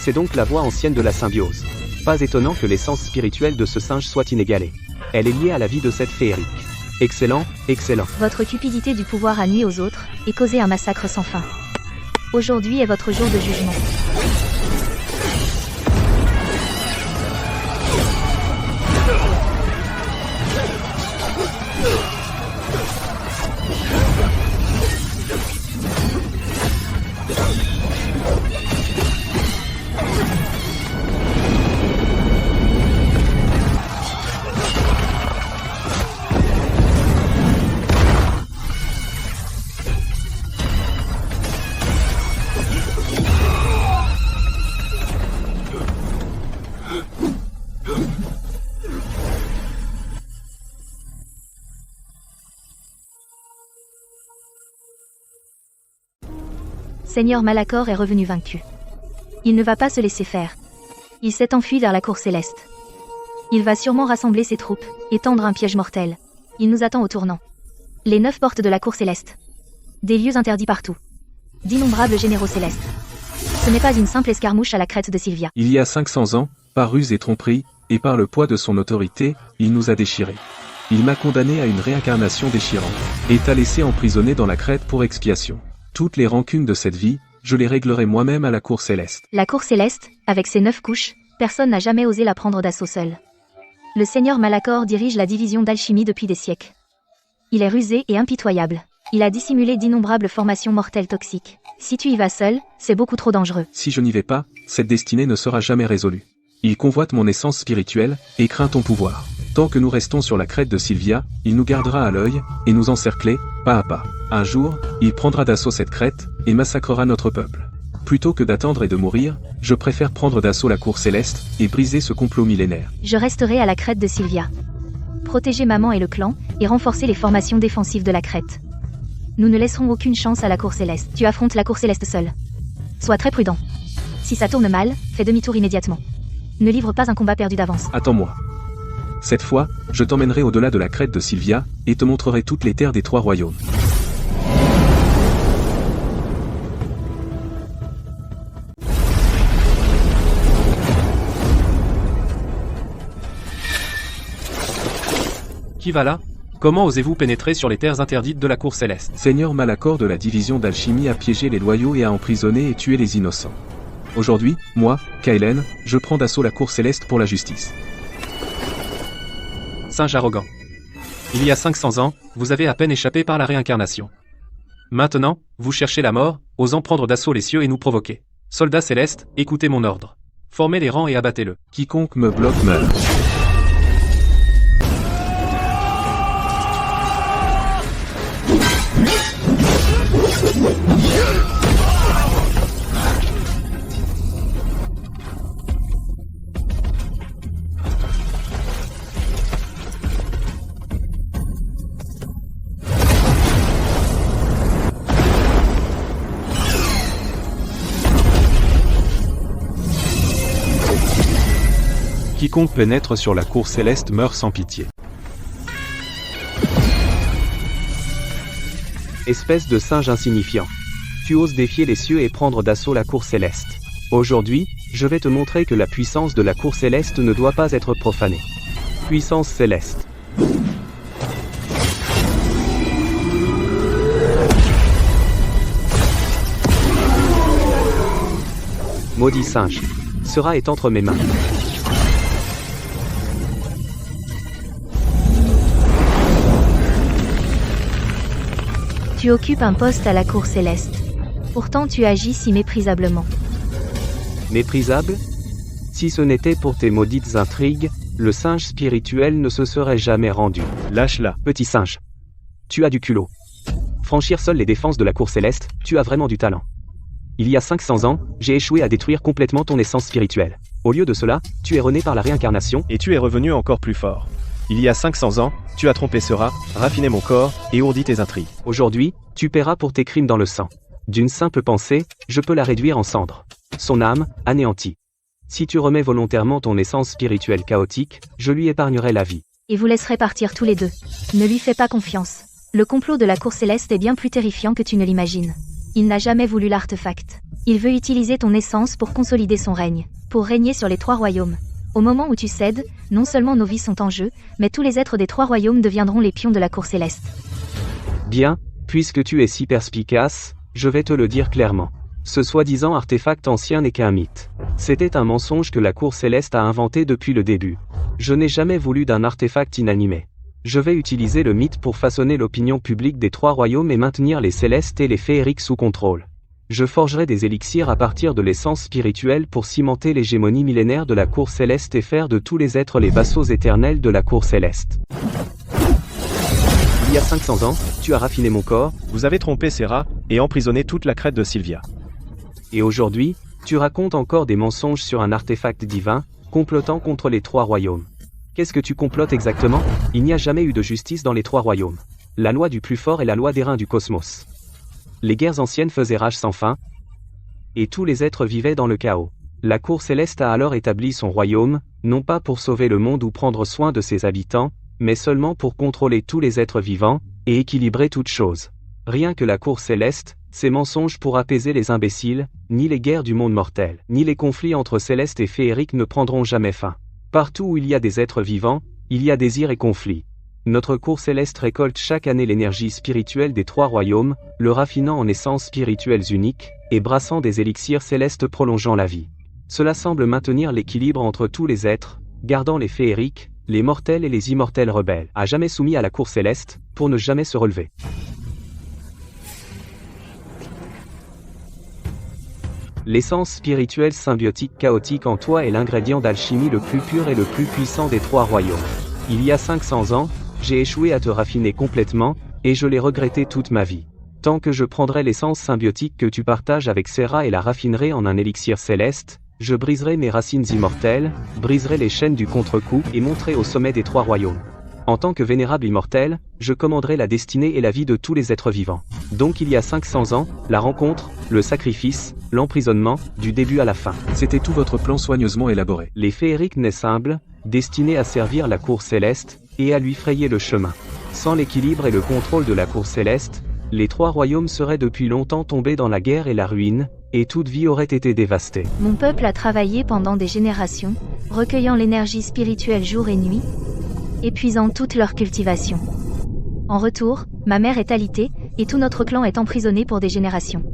C'est donc la voie ancienne de la symbiose. Pas étonnant que l'essence spirituelle de ce singe soit inégalée. Elle est liée à la vie de cette féerique. Excellent, excellent. Votre cupidité du pouvoir a nui aux autres et causé un massacre sans fin. Aujourd'hui est votre jour de jugement. Seigneur Malachor est revenu vaincu. Il ne va pas se laisser faire. Il s'est enfui vers la cour céleste. Il va sûrement rassembler ses troupes et tendre un piège mortel. Il nous attend au tournant. Les 9 portes de la cour céleste. Des lieux interdits partout. D'innombrables généraux célestes. Ce n'est pas une simple escarmouche à la crête de Sylvia. Il y a 500 ans, par ruse et tromperie, et par le poids de son autorité, il nous a déchirés. Il m'a condamné à une réincarnation déchirante, et t'a laissé emprisonné dans la crête pour expiation. Toutes les rancunes de cette vie, je les réglerai moi-même à la cour céleste. La cour céleste, avec ses 9 couches, personne n'a jamais osé la prendre d'assaut seul. Le Seigneur Malachor dirige la division d'alchimie depuis des siècles. Il est rusé et impitoyable. Il a dissimulé d'innombrables formations mortelles toxiques. Si tu y vas seul, c'est beaucoup trop dangereux. Si je n'y vais pas, cette destinée ne sera jamais résolue. Il convoite mon essence spirituelle, et craint ton pouvoir. Tant que nous restons sur la crête de Sylvia, il nous gardera à l'œil, et nous encercler, pas à pas. Un jour, il prendra d'assaut cette crête, et massacrera notre peuple. Plutôt que d'attendre et de mourir, je préfère prendre d'assaut la cour céleste, et briser ce complot millénaire. Je resterai à la crête de Sylvia. Protéger maman et le clan, et renforcer les formations défensives de la crête. Nous ne laisserons aucune chance à la cour céleste. Tu affrontes la cour céleste seul. Sois très prudent. Si ça tourne mal, fais demi-tour immédiatement. Ne livre pas un combat perdu d'avance. Attends-moi. Cette fois, je t'emmènerai au-delà de la crête de Sylvia, et te montrerai toutes les terres des 3 royaumes. Qui va là? Comment osez-vous pénétrer sur les terres interdites de la cour céleste? Seigneur Malachor de la division d'alchimie a piégé les loyaux et a emprisonné et tué les innocents. Aujourd'hui, moi, Kaelen, je prends d'assaut la cour céleste pour la justice. Singe arrogant. Il y a 500 ans, vous avez à peine échappé par la réincarnation. Maintenant, vous cherchez la mort, osant prendre d'assaut les cieux et nous provoquer. Soldats célestes, écoutez mon ordre. Formez les rangs et abattez-le. Quiconque me bloque meurt. Quiconque pénètre sur la cour céleste meurt sans pitié. Espèce de singe insignifiant. Tu oses défier les cieux et prendre d'assaut la cour céleste. Aujourd'hui, je vais te montrer que la puissance de la cour céleste ne doit pas être profanée. Puissance céleste. Maudit singe. Sera est entre mes mains. Tu occupes un poste à la cour céleste. Pourtant tu agis si méprisablement. Méprisable? Si ce n'était pour tes maudites intrigues, le singe spirituel ne se serait jamais rendu. Lâche-la. Petit singe. Tu as du culot. Franchir seul les défenses de la cour céleste, tu as vraiment du talent. Il y a 500 ans, j'ai échoué à détruire complètement ton essence spirituelle. Au lieu de cela, tu es rené par la réincarnation, Et tu es revenu encore plus fort. Il y a 500 ans, tu as trompé ce rat, raffiné mon corps, et ourdi tes intrigues. aujourd'hui, tu paieras pour tes crimes dans le sang. D'une simple pensée, je peux la réduire en cendres. Son âme, anéantie. Si tu remets volontairement ton essence spirituelle chaotique, je lui épargnerai la vie. Et vous laisserez partir tous les deux. Ne lui fais pas confiance. Le complot de la cour céleste est bien plus terrifiant que tu ne l'imagines. Il n'a jamais voulu l'artefact. Il veut utiliser ton essence pour consolider son règne, pour régner sur les 3 royaumes. Au moment où tu cèdes, non seulement nos vies sont en jeu, mais tous les êtres des 3 royaumes deviendront les pions de la cour céleste. Bien, puisque tu es si perspicace, je vais te le dire clairement. Ce soi-disant artefact ancien n'est qu'un mythe. C'était un mensonge que la cour céleste a inventé depuis le début. Je n'ai jamais voulu d'un artefact inanimé. Je vais utiliser le mythe pour façonner l'opinion publique des 3 royaumes et maintenir les célestes et les féeriques sous contrôle. Je forgerai des élixirs à partir de l'essence spirituelle pour cimenter l'hégémonie millénaire de la cour céleste et faire de tous les êtres les vassaux éternels de la cour céleste. Il y a 500 ans, tu as raffiné mon corps, Vous avez trompé ces rats, et emprisonné toute la crête de Sylvia. et aujourd'hui, tu racontes encore des mensonges sur un artefact divin, complotant contre les 3 royaumes. Qu'est-ce que tu complotes exactement? Il n'y a jamais eu de justice dans les 3 royaumes. La loi du plus fort est la loi des reins du cosmos. Les guerres anciennes faisaient rage sans fin, et tous les êtres vivaient dans le chaos. La cour céleste a alors établi son royaume, non pas pour sauver le monde ou prendre soin de ses habitants, mais seulement pour contrôler tous les êtres vivants, et équilibrer toutes choses. Rien que la cour céleste, ces mensonges pour apaiser les imbéciles, ni les guerres du monde mortel, ni les conflits entre célestes et féeriques ne prendront jamais fin. Partout où il y a des êtres vivants, il y a désir et conflit. Notre cour céleste récolte chaque année l'énergie spirituelle des 3 royaumes, le raffinant en essences spirituelles uniques, et brassant des élixirs célestes prolongeant la vie. Cela semble maintenir l'équilibre entre tous les êtres, gardant les féeriques, les mortels et les immortels rebelles, à jamais soumis à la cour céleste, pour ne jamais se relever. L'essence spirituelle symbiotique chaotique en toi est l'ingrédient d'alchimie le plus pur et le plus puissant des 3 royaumes. Il y a 500 ans, j'ai échoué à te raffiner complètement, et je l'ai regretté toute ma vie. Tant que je prendrai l'essence symbiotique que tu partages avec Serra et la raffinerai en un élixir céleste, je briserai mes racines immortelles, briserai les chaînes du contre-coup et monterai au sommet des 3 royaumes. En tant que vénérable immortel, je commanderai la destinée et la vie de tous les êtres vivants. Donc il y a 500 ans, la rencontre, le sacrifice, l'emprisonnement, du début à la fin. C'était tout votre plan soigneusement élaboré. Les féeriques naissent humbles, destinés à servir la cour céleste, et à lui frayer le chemin. Sans l'équilibre et le contrôle de la cour céleste, les 3 royaumes seraient depuis longtemps tombés dans la guerre et la ruine, et toute vie aurait été dévastée. Mon peuple a travaillé pendant des générations, recueillant l'énergie spirituelle jour et nuit, épuisant toute leur cultivation. En retour, ma mère est alitée, et tout notre clan est emprisonné pour des générations.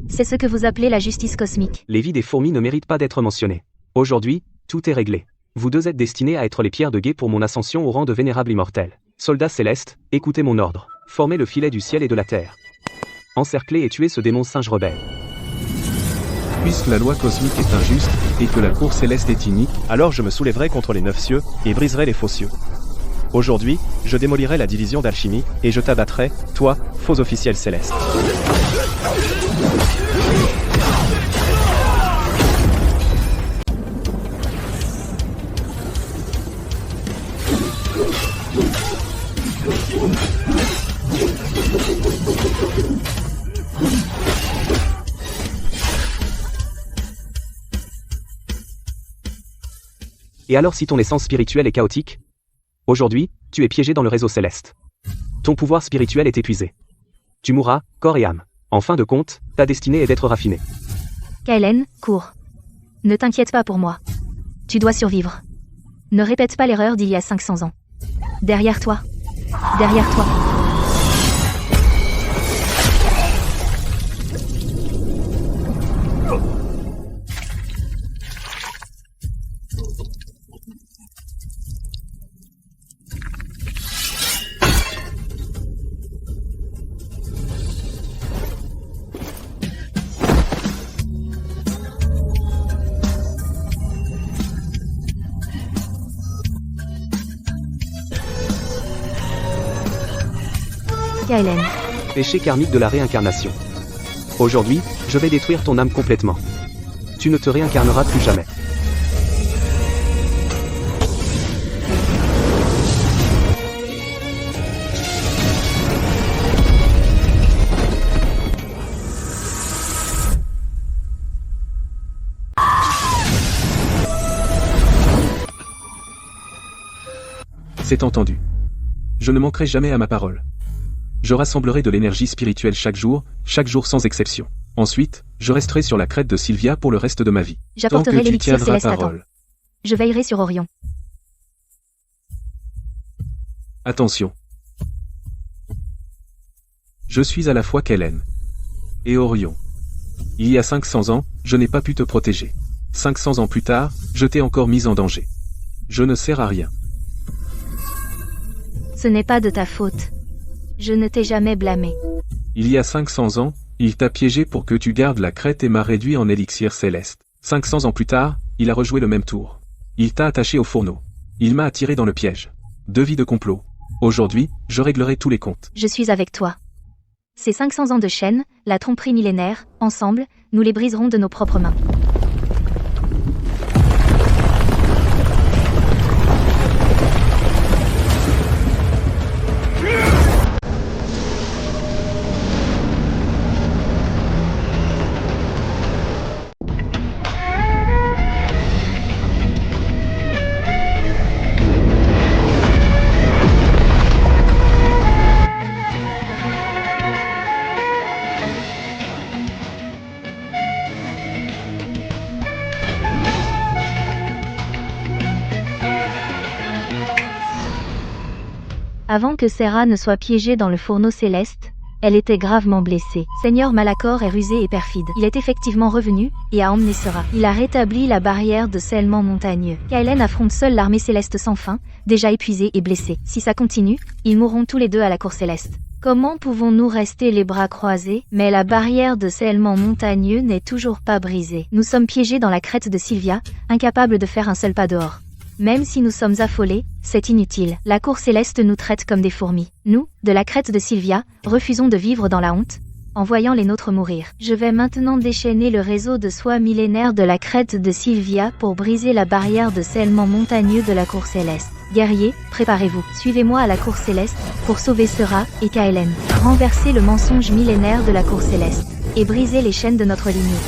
C'est ce que vous appelez la justice cosmique. Les vies des fourmis ne méritent pas d'être mentionnées. Aujourd'hui, tout est réglé. Vous 2 êtes destinés à être les pierres de guet pour mon ascension au rang de vénérable immortel. Soldats célestes, écoutez mon ordre. Formez le filet du ciel et de la terre. Encerclez et tuez ce démon singe rebelle. Puisque la loi cosmique est injuste, et que la cour céleste est inique, Alors je me soulèverai contre les 9 cieux, et briserai les faux cieux. Aujourd'hui, je démolirai la division d'alchimie, et je t'abattrai, toi, faux officiel céleste. Et alors si ton essence spirituelle est chaotique? Aujourd'hui, tu es piégé dans le réseau céleste. Ton pouvoir spirituel est épuisé. Tu mourras, corps et âme. En fin de compte, ta destinée est d'être raffinée. Kaelen, cours. Ne t'inquiète pas pour moi. Tu dois survivre. Ne répète pas l'erreur d'il y a 500 ans. Derrière toi. Derrière toi. Kaelen. Péché karmique de la réincarnation. Aujourd'hui, je vais détruire ton âme complètement. Tu ne te réincarneras plus jamais. C'est entendu. Je ne manquerai jamais à ma parole. Je rassemblerai de l'énergie spirituelle chaque jour sans exception. Ensuite, je resterai sur la crête de Sylvia pour le reste de ma vie. Tant J'apporterai que tu l'élixir tiendras céleste à temps. parole. Je veillerai sur Orion. Attention. Je suis à la fois Kaelen et Orion. Il y a 500 ans, je n'ai pas pu te protéger. 500 ans plus tard, je t'ai encore mis en danger. Je ne sers à rien. Ce n'est pas de ta faute. Je ne t'ai jamais blâmé. Il y a 500 ans, il t'a piégé pour que tu gardes la crête et m'a réduit en élixir céleste. 500 ans plus tard, il a rejoué le même tour. Il t'a attaché au fourneau. Il m'a attiré dans le piège. 2 vies de complot. Aujourd'hui, je réglerai tous les comptes. Je suis avec toi. Ces 500 ans de chaîne, la tromperie millénaire, ensemble, nous les briserons de nos propres mains. Avant que Serra ne soit piégée dans le fourneau céleste, elle était gravement blessée. Seigneur Malachor est rusé et perfide. Il est effectivement revenu et a emmené Serra. Il a rétabli la barrière de scellement montagneux. Kaelen affronte seule l'armée céleste sans fin, déjà épuisée et blessée. Si ça continue, ils mourront tous les deux à la cour céleste. Comment pouvons-nous rester les bras croisés? Mais la barrière de scellement montagneux n'est toujours pas brisée. Nous sommes piégés dans la crête de Sylvia, incapables de faire un seul pas dehors. Même si nous sommes affolés, c'est inutile. La cour céleste nous traite comme des fourmis. Nous, de la crête de Sylvia, refusons de vivre dans la honte, en voyant les nôtres mourir. Je vais maintenant déchaîner le réseau de soie millénaire de la crête de Sylvia pour briser la barrière de scellement montagneux de la cour céleste. Guerriers, préparez-vous. Suivez-moi à la cour céleste, pour sauver Serra et Kaelen. Renverser le mensonge millénaire de la cour céleste, et briser les chaînes de notre lignée.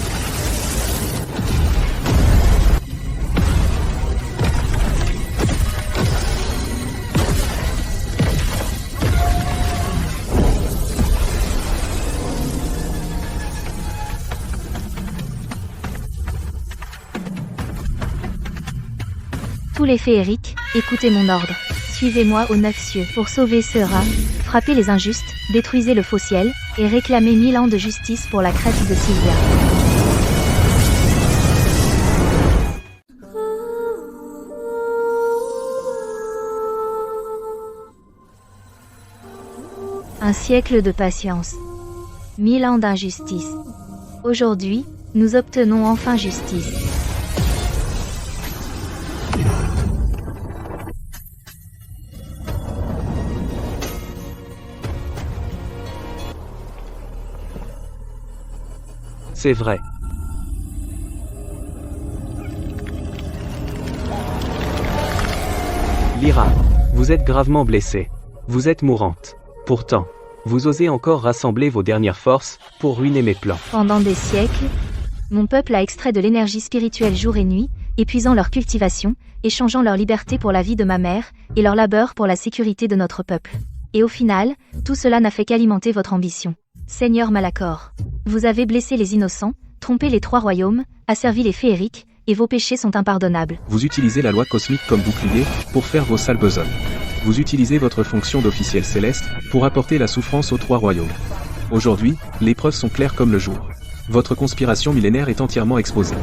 Tous les féeriques, écoutez mon ordre. Suivez-moi aux 9 cieux pour sauver Serra, frappez les injustes, détruisez le faux ciel, et réclamez 1000 ans de justice pour la crête de Sylvia. Un siècle de patience. 1000 ans d'injustice. Aujourd'hui, nous obtenons enfin justice. C'est vrai. Lyra, vous êtes gravement blessée. Vous êtes mourante. Pourtant, vous osez encore rassembler vos dernières forces pour ruiner mes plans. Pendant des siècles, mon peuple a extrait de l'énergie spirituelle jour et nuit, épuisant leur cultivation, échangeant leur liberté pour la vie de ma mère, et leur labeur pour la sécurité de notre peuple. Et au final, tout cela n'a fait qu'alimenter votre ambition. Seigneur Malachor, vous avez blessé les innocents, trompé les 3 royaumes, asservi les féeriques, et vos péchés sont impardonnables. Vous utilisez la loi cosmique comme bouclier pour faire vos sales besognes. Vous utilisez votre fonction d'officiel céleste pour apporter la souffrance aux 3 royaumes. Aujourd'hui, les preuves sont claires comme le jour. Votre conspiration millénaire est entièrement exposée.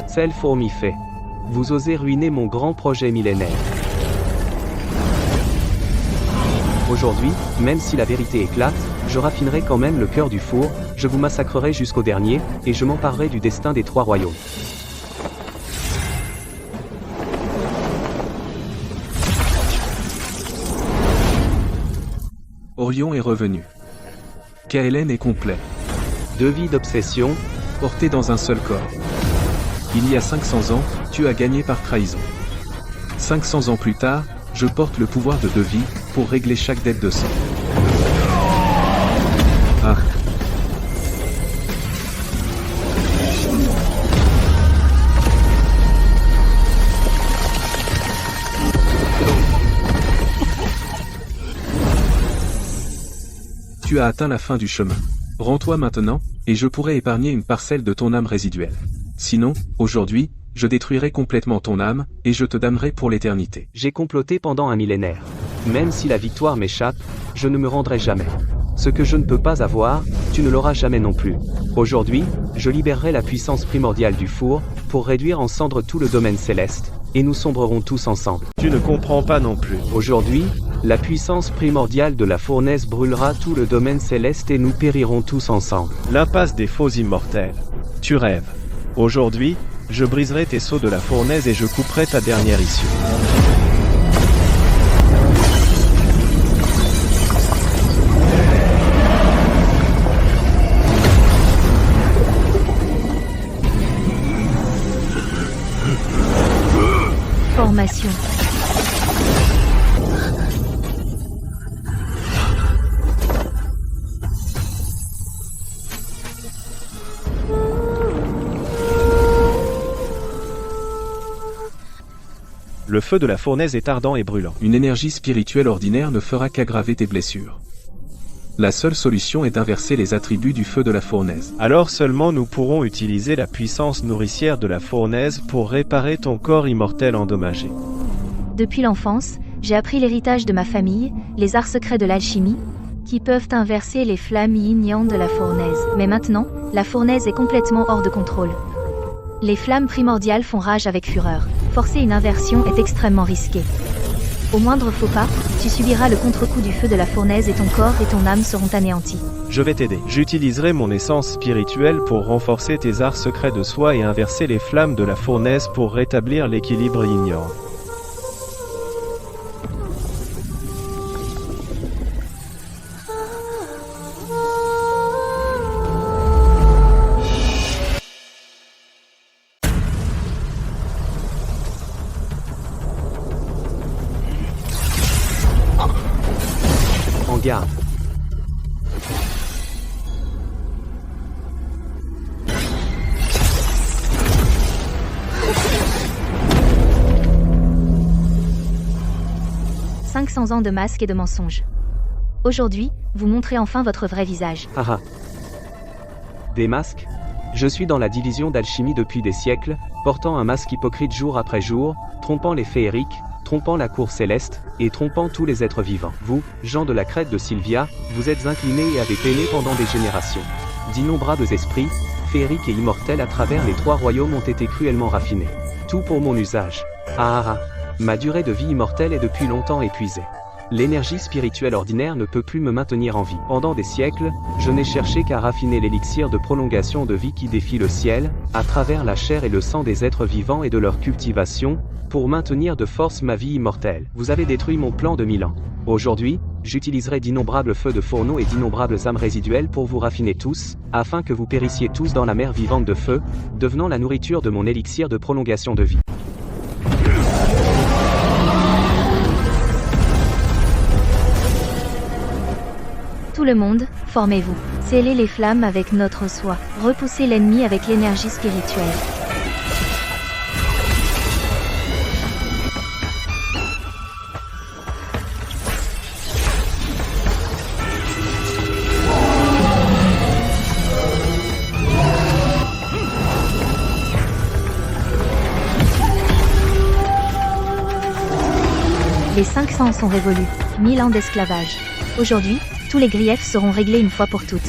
Celle fourmi fait. Vous osez ruiner mon grand projet millénaire. Aujourd'hui, même si la vérité éclate, je raffinerai quand même le cœur du four, je vous massacrerai jusqu'au dernier, et je m'emparerai du destin des 3 royaumes. Orion est revenu. KLN est complet. 2 vies d'obsession, Porté dans un seul corps. Il y a 500 ans, tu as gagné par trahison. 500 ans plus tard, je porte le pouvoir de 2 vies, pour régler chaque dette de sang. Ah. Tu as atteint la fin du chemin. Rends-toi maintenant, et je pourrai épargner une parcelle de ton âme résiduelle. Sinon, aujourd'hui, je détruirai complètement ton âme, et je te damnerai pour l'éternité. j'ai comploté pendant un millénaire. Même si la victoire m'échappe, je ne me rendrai jamais. Ce que je ne peux pas avoir, tu ne l'auras jamais non plus. Aujourd'hui, je libérerai la puissance primordiale du four, pour réduire en cendres tout le domaine céleste, et nous sombrerons tous ensemble. Tu ne comprends pas non plus. Aujourd'hui, la puissance primordiale de la fournaise brûlera tout le domaine céleste et nous périrons tous ensemble. L'impasse des faux immortels. Tu rêves. Aujourd'hui, je briserai tes sceaux de la fournaise et je couperai ta dernière issue. Formation. Le feu de la fournaise est ardent et brûlant. Une énergie spirituelle ordinaire ne fera qu'aggraver tes blessures. La seule solution est d'inverser les attributs du feu de la fournaise. Alors seulement nous pourrons utiliser la puissance nourricière de la fournaise pour réparer ton corps immortel endommagé. Depuis l'enfance, j'ai appris l'héritage de ma famille, les arts secrets de l'alchimie, qui peuvent inverser les flammes yin-yang de la fournaise. Mais maintenant, la fournaise est complètement hors de contrôle. Les flammes primordiales font rage avec fureur. Forcer une inversion est extrêmement risqué. Au moindre faux pas, tu subiras le contre-coup du feu de la fournaise et ton corps et ton âme seront anéantis. Je vais t'aider. J'utiliserai mon essence spirituelle pour renforcer tes arts secrets de soi et inverser les flammes de la fournaise pour rétablir l'équilibre yin-yang. En garde. « 500 ans de masques et de mensonges. Aujourd'hui, vous montrez enfin votre vrai visage. Haha. Des masques? Je suis dans la division d'alchimie depuis des siècles, portant un masque hypocrite jour après jour, trompant les féeriques, trompant la cour céleste, et trompant tous les êtres vivants. Vous, gens de la crête de Sylvia, vous êtes inclinés et avez peiné pendant des générations. D'innombrables esprits, féeriques et immortels à travers les 3 royaumes ont été cruellement raffinés. Tout pour mon usage. Ah ah ah. Ma durée de vie immortelle est depuis longtemps épuisée. L'énergie spirituelle ordinaire ne peut plus me maintenir en vie. Pendant des siècles, je n'ai cherché qu'à raffiner l'élixir de prolongation de vie qui défie le ciel, à travers la chair et le sang des êtres vivants et de leur cultivation, pour maintenir de force ma vie immortelle. Vous avez détruit mon plan de 1000 ans. Aujourd'hui, j'utiliserai d'innombrables feux de fourneaux et d'innombrables âmes résiduelles pour vous raffiner tous, afin que vous périssiez tous dans la mer vivante de feu, devenant la nourriture de mon élixir de prolongation de vie. Tout le monde, formez-vous. Scellez les flammes avec notre soi. Repoussez l'ennemi avec l'énergie spirituelle. Les 500 sont révolus. 1000 ans d'esclavage. Aujourd'hui, tous les griefs seront réglés une fois pour toutes.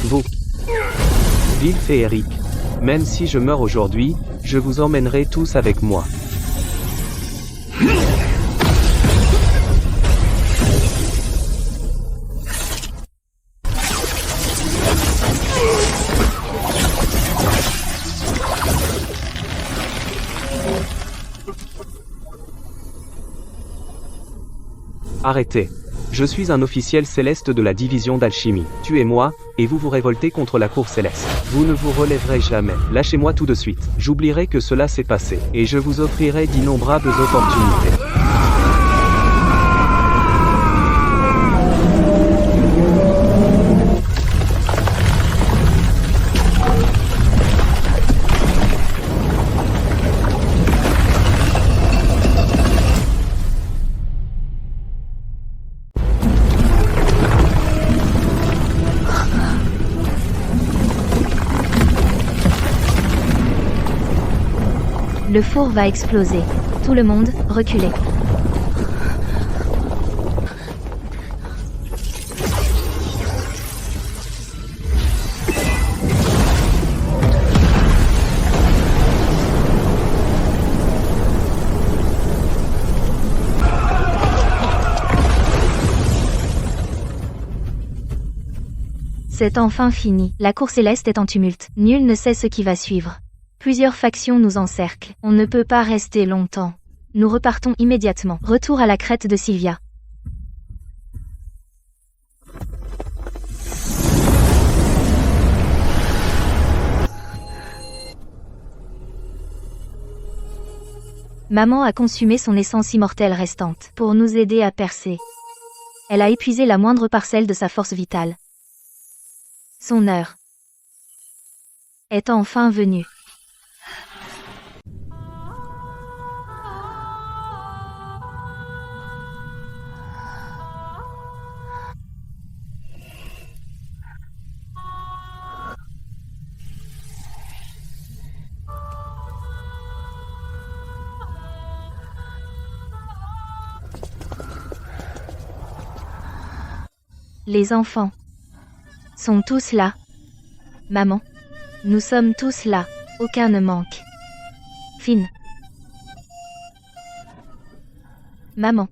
Vous, ville féerique, même si je meurs aujourd'hui, je vous emmènerai tous avec moi. Arrêtez. Je suis un officiel céleste de la division d'alchimie. Tuez-moi, et vous vous révoltez contre la cour céleste. Vous ne vous relèverez jamais. Lâchez-moi tout de suite. J'oublierai que cela s'est passé, et je vous offrirai d'innombrables opportunités. Le four va exploser. Tout le monde, reculez. C'est enfin fini. La cour céleste est en tumulte. Nul ne sait ce qui va suivre. Plusieurs factions nous encerclent. On ne peut pas rester longtemps. Nous repartons immédiatement. Retour à la crête de Sylvia. Maman a consumé son essence immortelle restante pour nous aider à percer. Elle a épuisé la moindre parcelle de sa force vitale. Son heure est enfin venue. Les enfants sont tous là. Maman, nous sommes tous là. Aucun ne manque. Finn. Maman.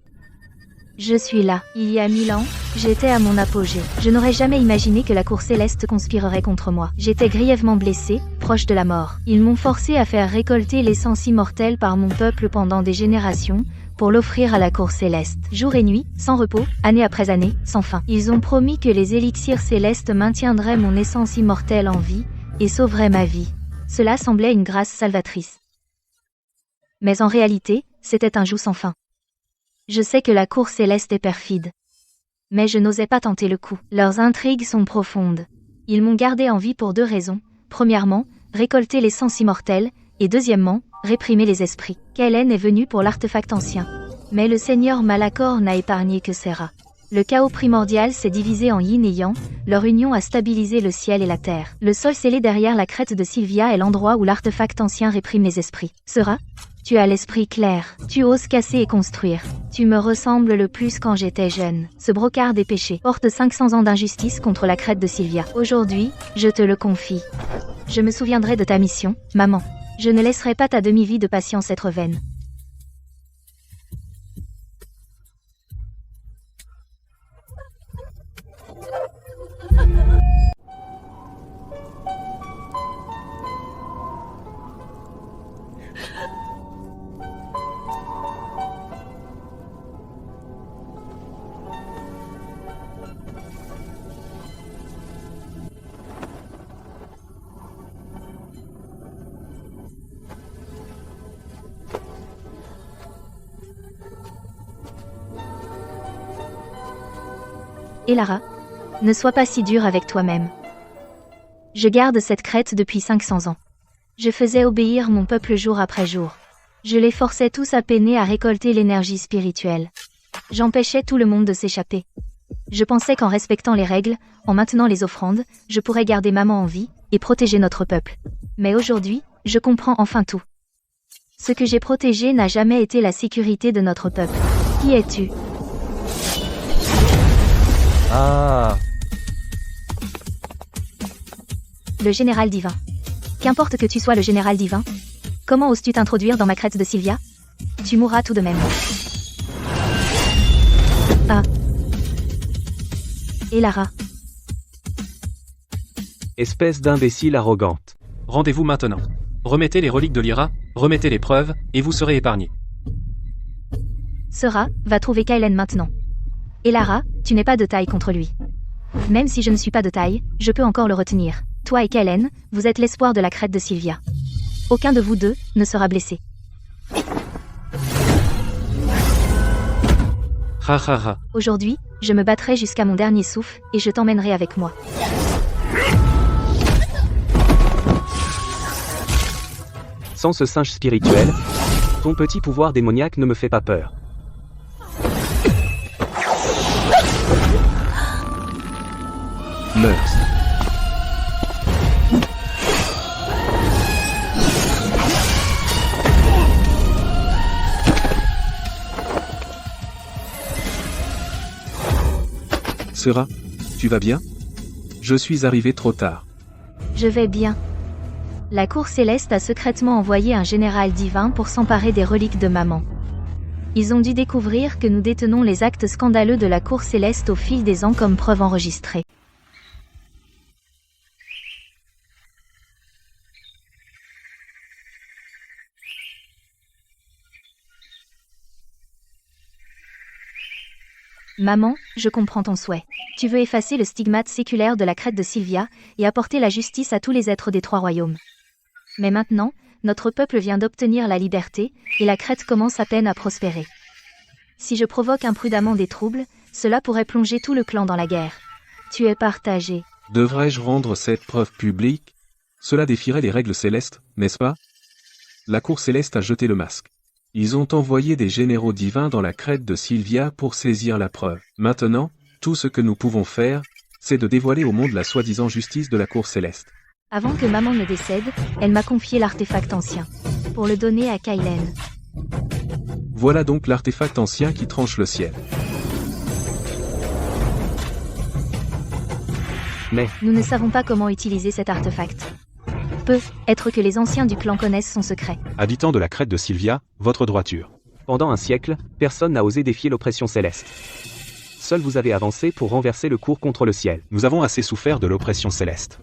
Je suis là. Il y a 1000 ans, j'étais à mon apogée. Je n'aurais jamais imaginé que la cour céleste conspirerait contre moi. J'étais grièvement blessé, proche de la mort. Ils m'ont forcé à faire récolter l'essence immortelle par mon peuple pendant des générations, pour l'offrir à la cour céleste. Jour et nuit, sans repos, année après année, sans fin. Ils ont promis que les élixirs célestes maintiendraient mon essence immortelle en vie, et sauveraient ma vie. Cela semblait une grâce salvatrice. Mais en réalité, c'était un joug sans fin. Je sais que la cour céleste est perfide. Mais je n'osais pas tenter le coup. Leurs intrigues sont profondes. Ils m'ont gardé en vie pour deux raisons. Premièrement, récolter l'essence immortelle, et deuxièmement, réprimer les esprits. Kellen est venu pour l'artefact ancien. Mais le Seigneur Malachor n'a épargné que Serra. Le chaos primordial s'est divisé en yin et yang, leur union a stabilisé le ciel et la terre. Le sol scellé derrière la crête de Sylvia est l'endroit où l'artefact ancien réprime les esprits. Serra, tu as l'esprit clair, tu oses casser et construire. Tu me ressembles le plus quand j'étais jeune. Ce brocard des péchés porte 500 ans d'injustice contre la crête de Sylvia. Aujourd'hui, je te le confie. Je me souviendrai de ta mission, maman. Je ne laisserai pas ta demi-vie de patience être vaine. Elara, ne sois pas si dur avec toi-même. Je garde cette crête depuis 500 ans. Je faisais obéir mon peuple jour après jour. Je les forçais tous à peiner à récolter l'énergie spirituelle. J'empêchais tout le monde de s'échapper. Je pensais qu'en respectant les règles, en maintenant les offrandes, je pourrais garder maman en vie et protéger notre peuple. Mais aujourd'hui, je comprends enfin tout. Ce que j'ai protégé n'a jamais été la sécurité de notre peuple. Qui es-tu? Ah. Le général divin. Qu'importe que tu sois le général divin, comment oses-tu t'introduire dans ma crête de Sylvia? Tu mourras tout de même. Ah. Elara. Espèce d'imbécile arrogante. Rendez-vous maintenant. Remettez les reliques de Lyra, remettez les preuves, et vous serez épargnés. Sera va trouver Kaelen maintenant. Elara, tu n'es pas de taille contre lui. Même si je ne suis pas de taille, je peux encore le retenir. Toi et Kaelen, vous êtes l'espoir de la crête de Sylvia. Aucun de vous deux ne sera blessé. Ha ha ha. Aujourd'hui, je me battrai jusqu'à mon dernier souffle et je t'emmènerai avec moi. Sans ce singe spirituel, ton petit pouvoir démoniaque ne me fait pas peur. Meurs. Sera, tu vas bien? Je suis arrivé trop tard. Je vais bien. La cour céleste a secrètement envoyé un général divin pour s'emparer des reliques de maman. Ils ont dû découvrir que nous détenons les actes scandaleux de la cour céleste au fil des ans comme preuve enregistrée. Maman, je comprends ton souhait. Tu veux effacer le stigmate séculaire de la crête de Sylvia et apporter la justice à tous les êtres des trois royaumes. Mais maintenant, notre peuple vient d'obtenir la liberté, et la crête commence à peine à prospérer. Si je provoque imprudemment des troubles, cela pourrait plonger tout le clan dans la guerre. Tu es partagé. Devrais-je rendre cette preuve publique? Cela défierait les règles célestes, n'est-ce pas? La cour céleste a jeté le masque. Ils ont envoyé des généraux divins dans la crête de Sylvia pour saisir la preuve. Maintenant, tout ce que nous pouvons faire, c'est de dévoiler au monde la soi-disant justice de la cour céleste. Avant que maman ne décède, elle m'a confié l'artefact ancien. Pour le donner à Kaelen. Voilà donc l'artefact ancien qui tranche le ciel. Mais, Nous ne savons pas comment utiliser cet artefact. Peut-être que les anciens du clan connaissent son secret. Habitants de la crête de Sylvia, votre droiture. pendant un siècle, personne n'a osé défier l'oppression céleste. Seul vous avez avancé pour renverser le cours contre le ciel. Nous avons assez souffert de l'oppression céleste.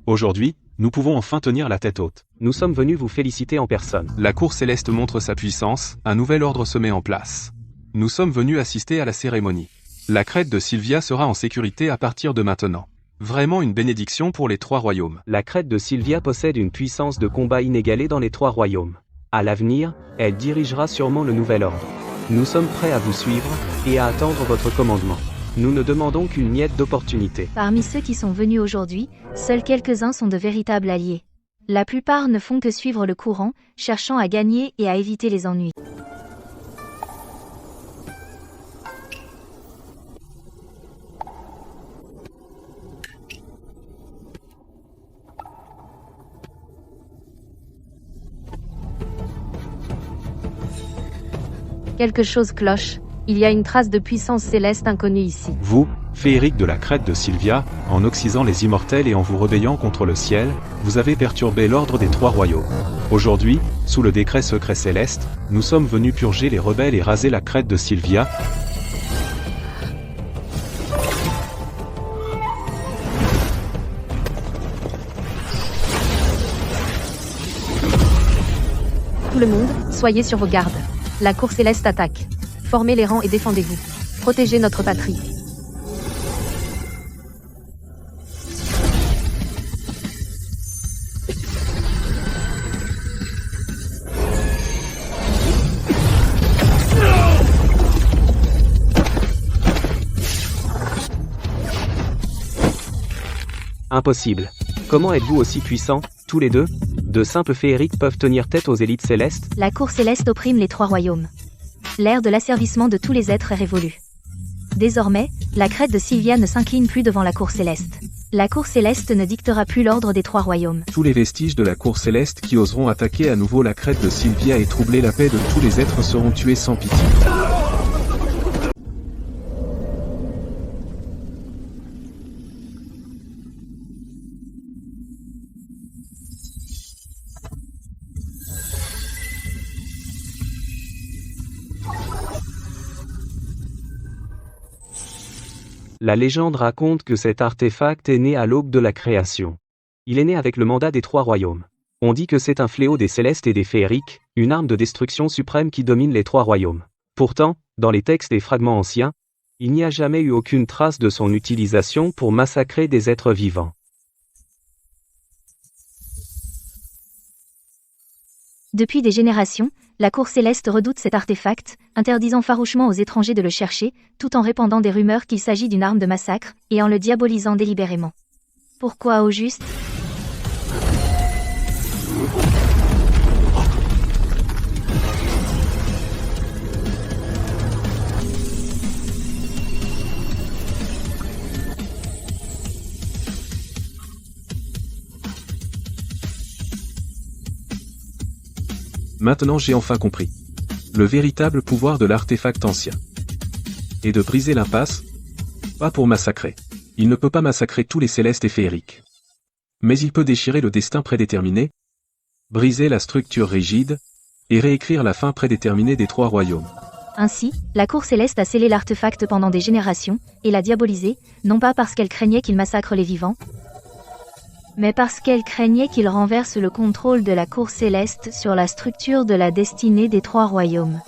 Aujourd'hui, nous pouvons enfin tenir la tête haute. Nous sommes venus vous féliciter en personne. La cour céleste montre sa puissance, un nouvel ordre se met en place. Nous sommes venus assister à la cérémonie. La crête de Sylvia sera en sécurité à partir de maintenant. Vraiment une bénédiction pour les trois royaumes. La crête de Sylvia possède une puissance de combat inégalée dans les trois royaumes. À l'avenir, elle dirigera sûrement le nouvel ordre. Nous sommes prêts à vous suivre, et à attendre votre commandement. Nous ne demandons qu'une miette d'opportunité. Parmi ceux qui sont venus aujourd'hui, seuls quelques-uns sont de véritables alliés. La plupart ne font que suivre le courant, cherchant à gagner et à éviter les ennuis. Quelque chose cloche. Il y a une trace de puissance céleste inconnue ici. Vous, féerique de la crête de Sylvia, en oxysant les immortels et en vous rebellant contre le ciel, vous avez perturbé l'ordre des trois royaumes. Aujourd'hui, sous le décret secret céleste, nous sommes venus purger les rebelles et raser la crête de Sylvia. Tout le monde, soyez sur vos gardes. La cour céleste attaque. Formez les rangs et défendez-vous. Protégez notre patrie. Impossible. Comment êtes-vous aussi puissants, tous les deux? De simples féeriques peuvent tenir tête aux élites célestes? La cour céleste opprime les 3 royaumes. L'ère de l'asservissement de tous les êtres est révolue. Désormais, la crête de Sylvia ne s'incline plus devant la cour céleste. La cour céleste ne dictera plus l'ordre des 3 royaumes. Tous les vestiges de la cour céleste qui oseront attaquer à nouveau la crête de Sylvia et troubler la paix de tous les êtres seront tués sans pitié. La légende raconte que cet artefact est né à l'aube de la création. Il est né avec le mandat des 3 royaumes. On dit que c'est un fléau des célestes et des féeriques, une arme de destruction suprême qui domine les 3 royaumes. Pourtant, dans les textes et fragments anciens, il n'y a jamais eu aucune trace de son utilisation pour massacrer des êtres vivants. Depuis des générations, la cour céleste redoute cet artefact, interdisant farouchement aux étrangers de le chercher, tout en répandant des rumeurs qu'il s'agit d'une arme de massacre, et en le diabolisant délibérément. Pourquoi au juste? Maintenant j'ai enfin compris. Le véritable pouvoir de l'artefact ancien. Et de briser l'impasse, pas pour massacrer. Il ne peut pas massacrer tous les célestes et féeriques. Mais il peut déchirer le destin prédéterminé, briser la structure rigide, et réécrire la fin prédéterminée des 3 royaumes. Ainsi, la cour céleste a scellé l'artefact pendant des générations, et l'a diabolisé, non pas parce qu'elle craignait qu'il massacre les vivants, mais parce qu'elle craignait qu'il renverse le contrôle de la cour céleste sur la structure de la destinée des 3 royaumes.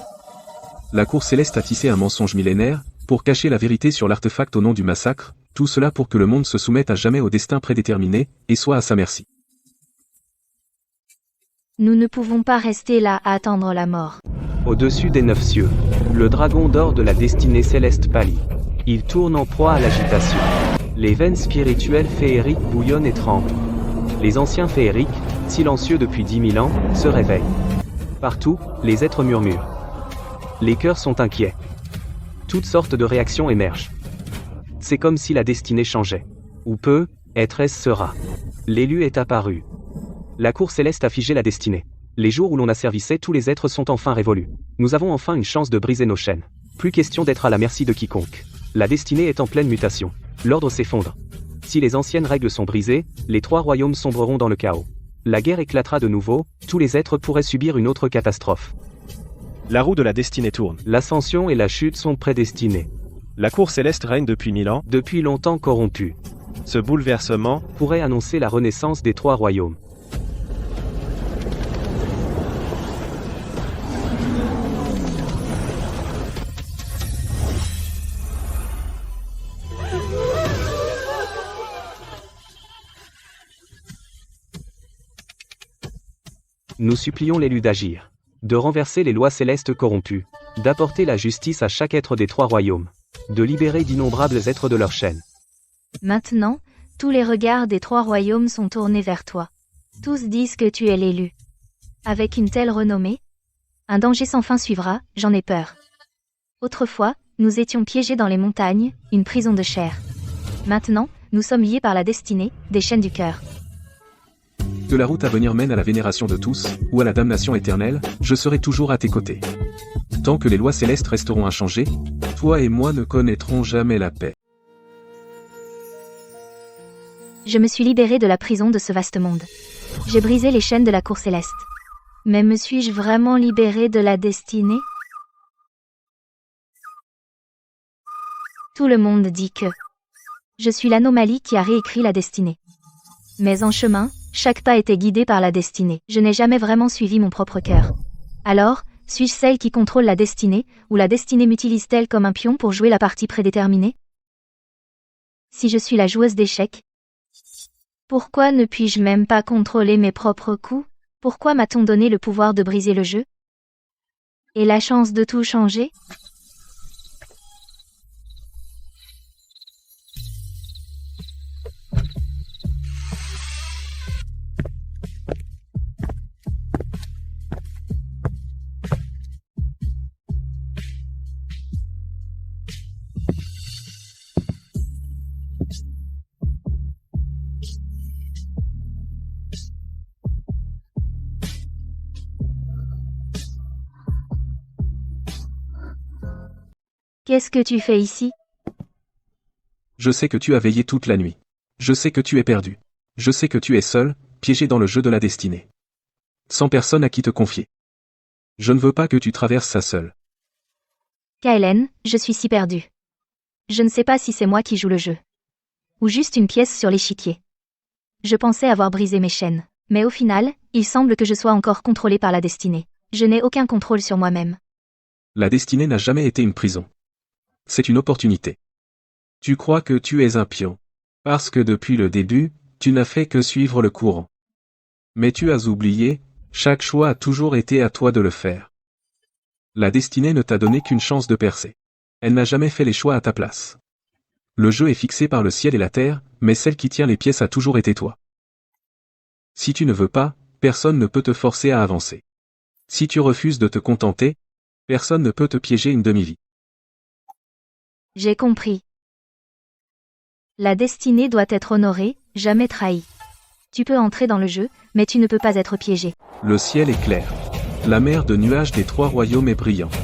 La cour céleste a tissé un mensonge millénaire, pour cacher la vérité sur l'artefact au nom du massacre, tout cela pour que le monde se soumette à jamais au destin prédéterminé, et soit à sa merci. Nous ne pouvons pas rester là à attendre la mort. Au-dessus des 9 cieux, le dragon d'or de la destinée céleste pâlit. Il tourne en proie à l'agitation. Les veines spirituelles féeriques bouillonnent et tremblent. Les anciens féeriques, silencieux depuis 10 000 ans, se réveillent. Partout, les êtres murmurent. Les cœurs sont inquiets. Toutes sortes de réactions émergent. C'est comme si la destinée changeait. Ou peu, être-ce sera. L'élu est apparu. La cour céleste a figé la destinée. Les jours où l'on asservissait tous les êtres sont enfin révolus. Nous avons enfin une chance de briser nos chaînes. Plus question d'être à la merci de quiconque. La destinée est en pleine mutation. L'ordre s'effondre. Si les anciennes règles sont brisées, les 3 royaumes sombreront dans le chaos. La guerre éclatera de nouveau, tous les êtres pourraient subir une autre catastrophe. La roue de la destinée tourne. L'ascension et la chute sont prédestinées. La cour céleste règne depuis 1000 ans. Depuis longtemps corrompue. Ce bouleversement Pourrait annoncer la renaissance des 3 royaumes. Nous supplions l'élu d'agir, de renverser les lois célestes corrompues, d'apporter la justice à chaque être des 3 royaumes, de libérer d'innombrables êtres de leur chaîne. Maintenant, tous les regards des 3 royaumes sont tournés vers toi. Tous disent que tu es l'élu. Avec une telle renommée, un danger sans fin suivra, j'en ai peur. Autrefois, nous étions piégés dans les montagnes, une prison de chair. Maintenant, nous sommes liés par la destinée, des chaînes du cœur. Que la route à venir mène à la vénération de tous, ou à la damnation éternelle, je serai toujours à tes côtés. Tant que les lois célestes resteront inchangées, toi et moi ne connaîtrons jamais la paix. Je me suis libéré de la prison de ce vaste monde. J'ai brisé les chaînes de la cour céleste. Mais me suis-je vraiment libéré de la destinée? Tout le monde dit que je suis l'anomalie qui a réécrit la destinée. Mais en chemin, chaque pas était guidé par la destinée. Je n'ai jamais vraiment suivi mon propre cœur. Alors, suis-je celle qui contrôle la destinée, ou la destinée m'utilise-t-elle comme un pion pour jouer la partie prédéterminée? Si je suis la joueuse d'échecs, pourquoi ne puis-je même pas contrôler mes propres coups? Pourquoi m'a-t-on donné le pouvoir de briser le jeu? Et la chance de tout changer? Qu'est-ce que tu fais ici? Je sais que tu as veillé toute la nuit. Je sais que tu es perdu. Je sais que tu es seul, piégé dans le jeu de la destinée. Sans personne à qui te confier. Je ne veux pas que tu traverses ça seul. Kaelen, je suis si perdue. Je ne sais pas si c'est moi qui joue le jeu. Ou juste une pièce sur l'échiquier. Je pensais avoir brisé mes chaînes. Mais au final, il semble que je sois encore contrôlée par la destinée. Je n'ai aucun contrôle sur moi-même. La destinée n'a jamais été une prison. C'est une opportunité. Tu crois que tu es un pion. Parce que depuis le début, tu n'as fait que suivre le courant. Mais tu as oublié, chaque choix a toujours été à toi de le faire. La destinée ne t'a donné qu'une chance de percer. Elle n'a jamais fait les choix à ta place. Le jeu est fixé par le ciel et la terre, mais celle qui tient les pièces a toujours été toi. Si tu ne veux pas, personne ne peut te forcer à avancer. Si tu refuses de te contenter, personne ne peut te piéger une demi-vie. J'ai compris. La destinée doit être honorée, jamais trahie. Tu peux entrer dans le jeu, mais tu ne peux pas être piégé. Le ciel est clair. La mer de nuages des trois royaumes est brillante.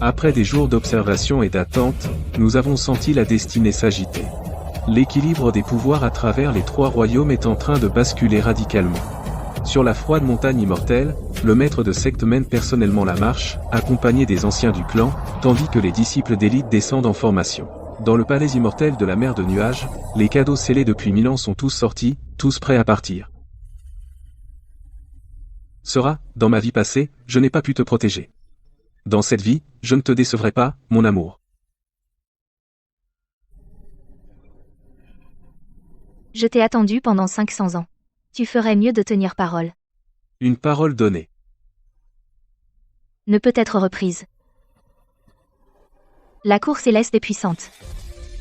Après des jours d'observation et d'attente, nous avons senti la destinée s'agiter. L'équilibre des pouvoirs à travers les trois royaumes est en train de basculer radicalement. Sur la froide montagne immortelle, le maître de secte mène personnellement la marche, accompagné des anciens du clan, tandis que les disciples d'élite descendent en formation. Dans le palais immortel de la mer de nuages, les cadeaux scellés depuis 1000 ans sont tous sortis, tous prêts à partir. Sera, dans ma vie passée, je n'ai pas pu te protéger. Dans cette vie, je ne te décevrai pas, mon amour. Je t'ai attendu pendant 500 ans. Tu ferais mieux de tenir parole. Une parole donnée. Ne peut être reprise. La cour céleste est puissante.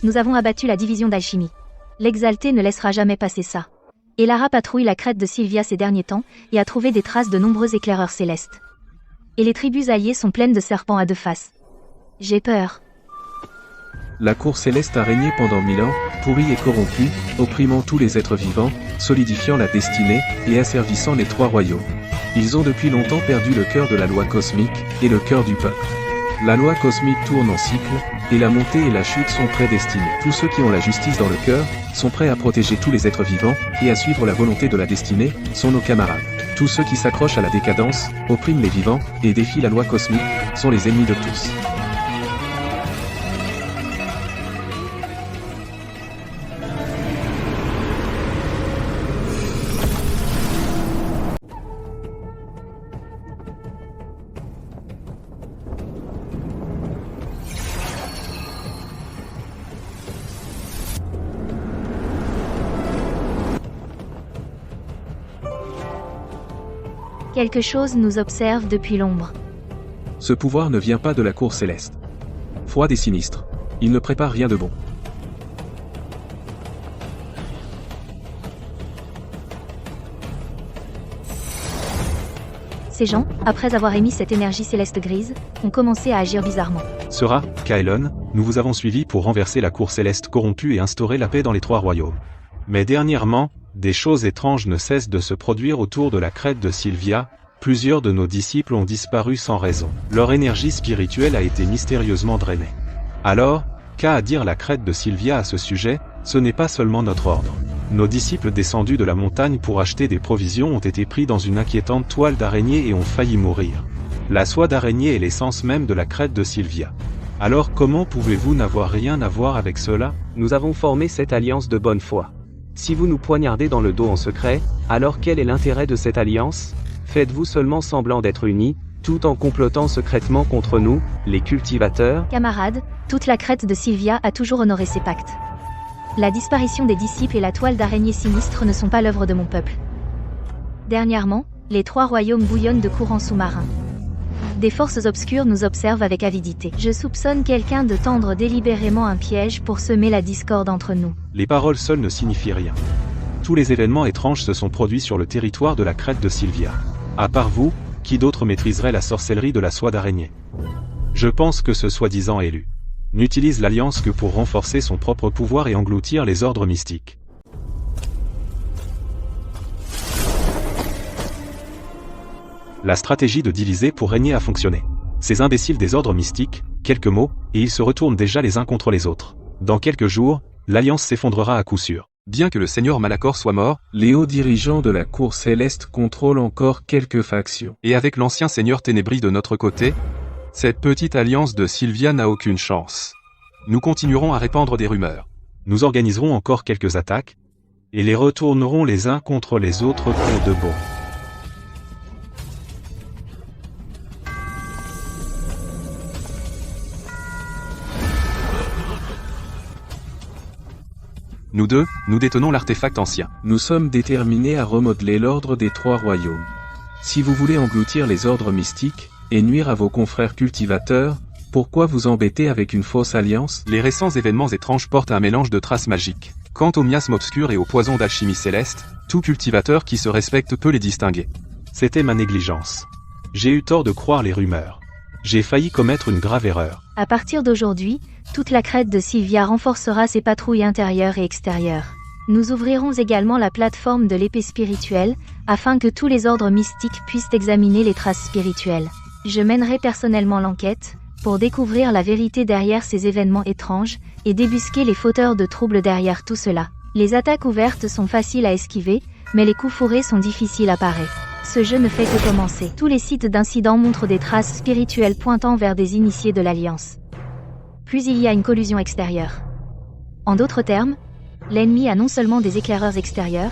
Nous avons abattu la division d'alchimie. L'exalté ne laissera jamais passer ça. Elara patrouille la crête de Sylvia ces derniers temps et a trouvé des traces de nombreux éclaireurs célestes. Et les tribus alliées sont pleines de serpents à deux faces. J'ai peur. La cour céleste a régné pendant 1000 ans, pourrie et corrompue, opprimant tous les êtres vivants, solidifiant la destinée et asservissant les trois royaumes. Ils ont depuis longtemps perdu le cœur de la loi cosmique et le cœur du peuple. La loi cosmique tourne en cycle, et la montée et la chute sont prédestinées. Tous ceux qui ont la justice dans le cœur, sont prêts à protéger tous les êtres vivants, et à suivre la volonté de la destinée, sont nos camarades. Tous ceux qui s'accrochent à la décadence, oppriment les vivants, et défient la loi cosmique, sont les ennemis de tous. Quelque chose nous observe depuis l'ombre. Ce pouvoir ne vient pas de la cour céleste. Froid et sinistre. Il ne prépare rien de bon. Ces gens, après avoir émis cette énergie céleste grise, ont commencé à agir bizarrement. Sera, Kaelon, nous vous avons suivi pour renverser la cour céleste corrompue et instaurer la paix dans les trois royaumes. Mais dernièrement, des choses étranges ne cessent de se produire autour de la crête de Sylvia, plusieurs de nos disciples ont disparu sans raison. Leur énergie spirituelle a été mystérieusement drainée. Alors, qu'a à dire la crête de Sylvia à ce sujet? Ce n'est pas seulement notre ordre. Nos disciples descendus de la montagne pour acheter des provisions ont été pris dans une inquiétante toile d'araignée et ont failli mourir. La soie d'araignée est l'essence même de la crête de Sylvia. Alors comment pouvez-vous n'avoir rien à voir avec cela? Nous avons formé cette alliance de bonne foi. Si vous nous poignardez dans le dos en secret, alors quel est l'intérêt de cette alliance? Faites-vous seulement semblant d'être unis, tout en complotant secrètement contre nous, les cultivateurs? Camarades, toute la crête de Sylvia a toujours honoré ses pactes. La disparition des disciples et la toile d'araignée sinistre ne sont pas l'œuvre de mon peuple. Dernièrement, les trois royaumes bouillonnent de courants sous-marins. Des forces obscures nous observent avec avidité. Je soupçonne quelqu'un de tendre délibérément un piège pour semer la discorde entre nous. Les paroles seules ne signifient rien. Tous les événements étranges se sont produits sur le territoire de la crête de Sylvia. À part vous, qui d'autre maîtriserait la sorcellerie de la soie d'araignée? Je pense que ce soi-disant élu n'utilise l'alliance que pour renforcer son propre pouvoir et engloutir les ordres mystiques. La stratégie de diviser pour régner a fonctionné. Ces imbéciles des ordres mystiques, Quelques mots, et ils se retournent déjà les uns contre les autres. Dans quelques jours, l'Alliance s'effondrera à coup sûr. Bien que le Seigneur Malachor soit mort, Les hauts dirigeants de la Cour Céleste contrôlent encore quelques factions. et avec l'ancien Seigneur Ténébris de notre côté, cette petite alliance de Sylvia n'a aucune chance. Nous continuerons à répandre des rumeurs. Nous organiserons encore quelques attaques, et les retournerons les uns contre les autres pour de bon. Nous deux, nous détenons l'artefact ancien. Nous sommes déterminés à remodeler l'ordre des 3 royaumes. Si vous voulez engloutir les ordres mystiques, et nuire à vos confrères cultivateurs, pourquoi vous embêter avec une fausse alliance? Les récents événements étranges portent un mélange de traces magiques. Quant au miasme obscur et au poison d'alchimie céleste, tout cultivateur qui se respecte peut les distinguer. C'était ma négligence. J'ai eu tort de croire les rumeurs. J'ai failli commettre une grave erreur. À partir d'aujourd'hui, toute la crête de Sylvia renforcera ses patrouilles intérieures et extérieures. Nous ouvrirons également la plateforme de l'épée spirituelle, afin que tous les ordres mystiques puissent examiner les traces spirituelles. Je mènerai personnellement l'enquête, pour découvrir la vérité derrière ces événements étranges, et débusquer les fauteurs de troubles derrière tout cela. Les attaques ouvertes sont faciles à esquiver, mais les coups fourrés sont difficiles à parer. Ce jeu ne fait que commencer. Tous les sites d'incidents montrent des traces spirituelles pointant vers des initiés de l'Alliance. Plus il y a une collusion extérieure. En d'autres termes, l'ennemi a non seulement des éclaireurs extérieurs,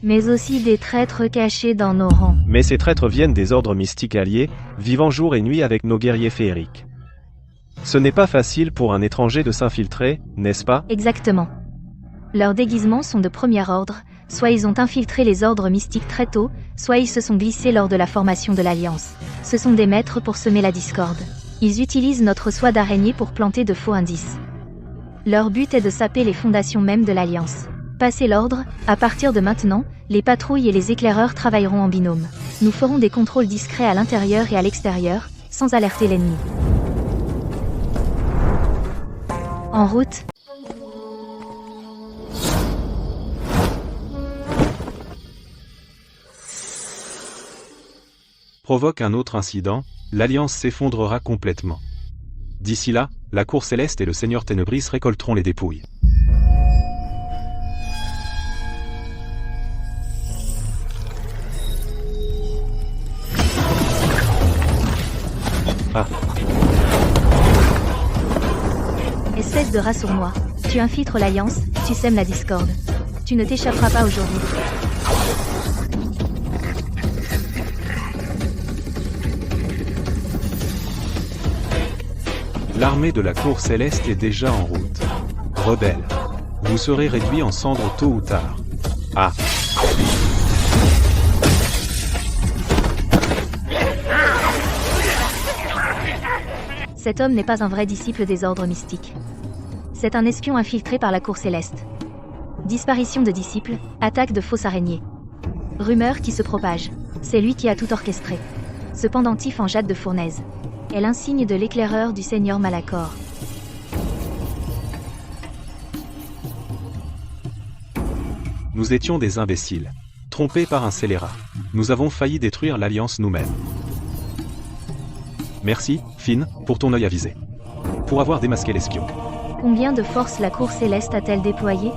mais aussi des traîtres cachés dans nos rangs. Mais ces traîtres viennent des ordres mystiques alliés, vivant jour et nuit avec nos guerriers féeriques. Ce n'est pas facile pour un étranger de s'infiltrer, n'est-ce pas? Exactement. Leurs déguisements sont de premier ordre, soit ils ont infiltré les ordres mystiques très tôt, soit ils se sont glissés lors de la formation de l'Alliance. Ce sont des maîtres pour semer la discorde. Ils utilisent notre soie d'araignée pour planter de faux indices. Leur but est de saper les fondations mêmes de l'Alliance. Passé l'ordre, à partir de maintenant, les patrouilles et les éclaireurs travailleront en binôme. Nous ferons des contrôles discrets à l'intérieur et à l'extérieur, sans alerter l'ennemi. En route. Provoque un autre incident, l'Alliance s'effondrera complètement. D'ici là, la Cour Céleste et le Seigneur Ténébris récolteront les dépouilles. Ah. Espèce de rat sournois. Tu infiltres l'Alliance, tu sèmes la discorde. Tu ne t'échapperas pas aujourd'hui. L'armée de la Cour Céleste est déjà en route. Rebelles. Vous serez réduits en cendres tôt ou tard. Ah. Cet homme n'est pas un vrai disciple des ordres mystiques. C'est un espion infiltré par la Cour Céleste. Disparition de disciples, attaque de fausses araignées. Rumeurs qui se propagent. C'est lui qui a tout orchestré. Ce pendentif en jade de fournaise est l'insigne de l'éclaireur du Seigneur Malachor. Nous étions des imbéciles. Trompés par un scélérat. Nous avons failli détruire l'Alliance nous-mêmes. Merci, Finn, pour ton œil avisé. Pour avoir démasqué l'espion. Combien de forces la Cour Céleste a-t-elle déployées?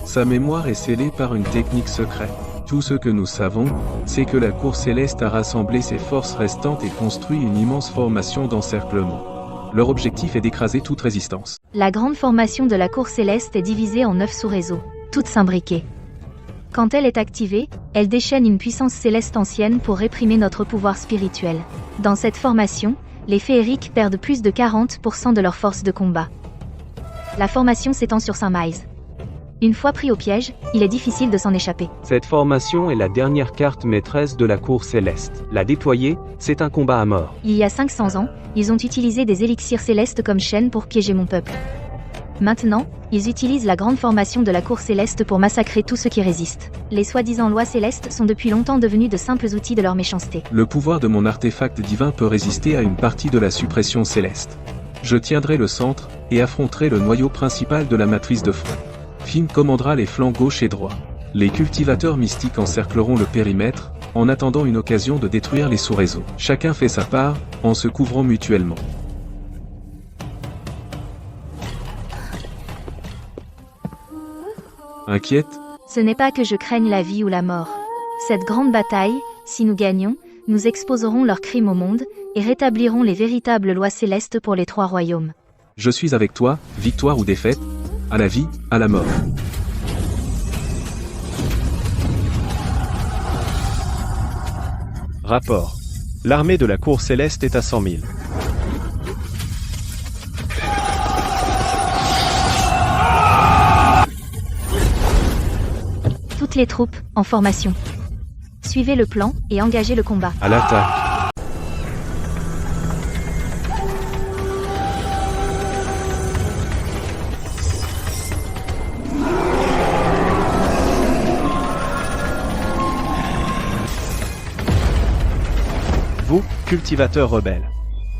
Sa mémoire est scellée par une technique secrète. Tout ce que nous savons, c'est que la Cour Céleste a rassemblé ses forces restantes et construit une immense formation d'encerclement. Leur objectif est d'écraser toute résistance. La grande formation de la Cour Céleste est divisée en 9 sous-réseaux, toutes s'imbriquées. Quand elle est activée, elle déchaîne une puissance céleste ancienne pour réprimer notre pouvoir spirituel. Dans cette formation, les féeriques perdent plus de 40% de leur force de combat. La formation s'étend sur 5 miles. Une fois pris au piège, il est difficile de s'en échapper. Cette formation est la dernière carte maîtresse de la Cour Céleste. La déployer, c'est un combat à mort. Il y a 500 ans, ils ont utilisé des élixirs célestes comme chaîne pour piéger mon peuple. Maintenant, ils utilisent la grande formation de la Cour Céleste pour massacrer tous ceux qui résistent. Les soi-disant lois célestes sont depuis longtemps devenus de simples outils de leur méchanceté. Le pouvoir de mon artefact divin peut résister à une partie de la suppression céleste. Je tiendrai le centre, et affronterai le noyau principal de la matrice de front. Finn commandera les flancs gauche et droit. Les cultivateurs mystiques encercleront le périmètre, en attendant une occasion de détruire les sous-réseaux. Chacun fait sa part, en se couvrant mutuellement. Inquiète? Ce n'est pas que je craigne la vie ou la mort. Cette grande bataille, si nous gagnons, nous exposerons leurs crimes au monde, et rétablirons les véritables lois célestes pour les 3 royaumes. Je suis avec toi, victoire ou défaite, à la vie, à la mort. Rapport. L'armée de la cour céleste est à 100 000. Toutes les troupes, en formation. Suivez le plan, et engagez le combat. À l'attaque. Vous, cultivateurs rebelles.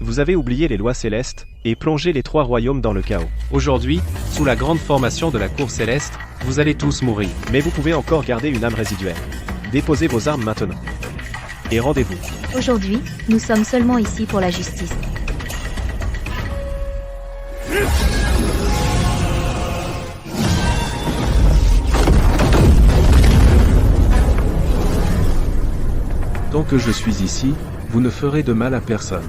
Vous avez oublié les lois célestes, et plongé les 3 royaumes dans le chaos. Aujourd'hui, sous la grande formation de la cour céleste, vous allez tous mourir. Mais vous pouvez encore garder une âme résiduelle. Déposez vos armes maintenant. Et rendez-vous. Aujourd'hui, nous sommes seulement ici pour la justice. Tant que je suis ici, vous ne ferez de mal à personne.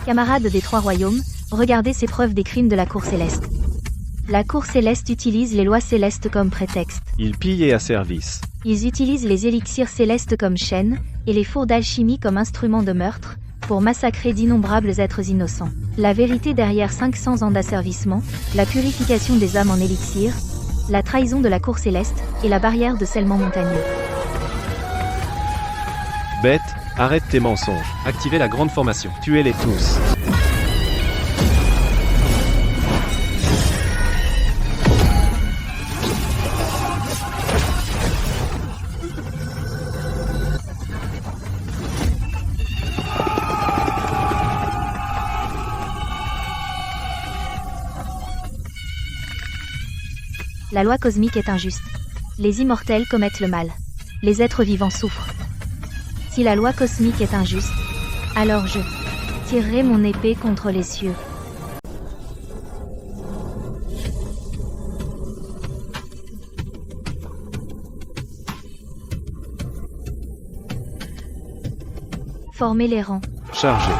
Camarades des 3 royaumes, regardez ces preuves des crimes de la cour céleste. La cour céleste utilise les lois célestes comme prétexte. Ils pillent et asservissent. Ils utilisent les élixirs célestes comme chaînes, et les fours d'alchimie comme instruments de meurtre, pour massacrer d'innombrables êtres innocents. La vérité derrière 500 ans d'asservissement, la purification des âmes en élixir, la trahison de la cour céleste, et la barrière de scellement montagneux. Bête, arrête tes mensonges. Activez la grande formation. Tuez-les tous. La loi cosmique est injuste. Les immortels commettent le mal. Les êtres vivants souffrent. Si la loi cosmique est injuste, alors je tirerai mon épée contre les cieux. Formez les rangs. Chargez.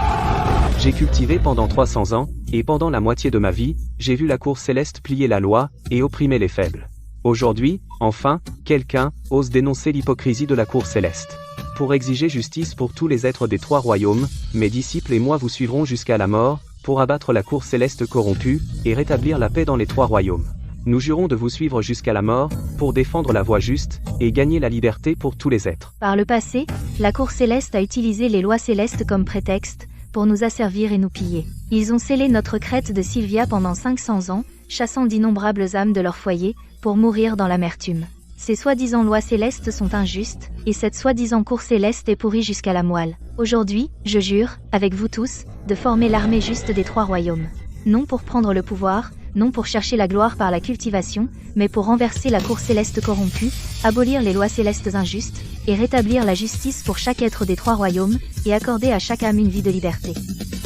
J'ai cultivé pendant 300 ans, et pendant la moitié de ma vie, j'ai vu la cour céleste plier la loi, et opprimer les faibles. Aujourd'hui, enfin, quelqu'un ose dénoncer l'hypocrisie de la cour céleste. Pour exiger justice pour tous les êtres des 3 royaumes, mes disciples et moi vous suivrons jusqu'à la mort, pour abattre la cour céleste corrompue, et rétablir la paix dans les 3 royaumes. Nous jurons de vous suivre jusqu'à la mort, pour défendre la voie juste, et gagner la liberté pour tous les êtres. Par le passé, la cour céleste a utilisé les lois célestes comme prétexte, pour nous asservir et nous piller. Ils ont scellé notre crête de Sylvia pendant 500 ans, chassant d'innombrables âmes de leur foyer, pour mourir dans l'amertume. Ces soi-disant lois célestes sont injustes, et cette soi-disant cour céleste est pourrie jusqu'à la moelle. Aujourd'hui, je jure, avec vous tous, de former l'armée juste des 3 royaumes. Non pour prendre le pouvoir, non pour chercher la gloire par la cultivation, mais pour renverser la cour céleste corrompue, abolir les lois célestes injustes, et rétablir la justice pour chaque être des 3 royaumes, et accorder à chaque âme une vie de liberté.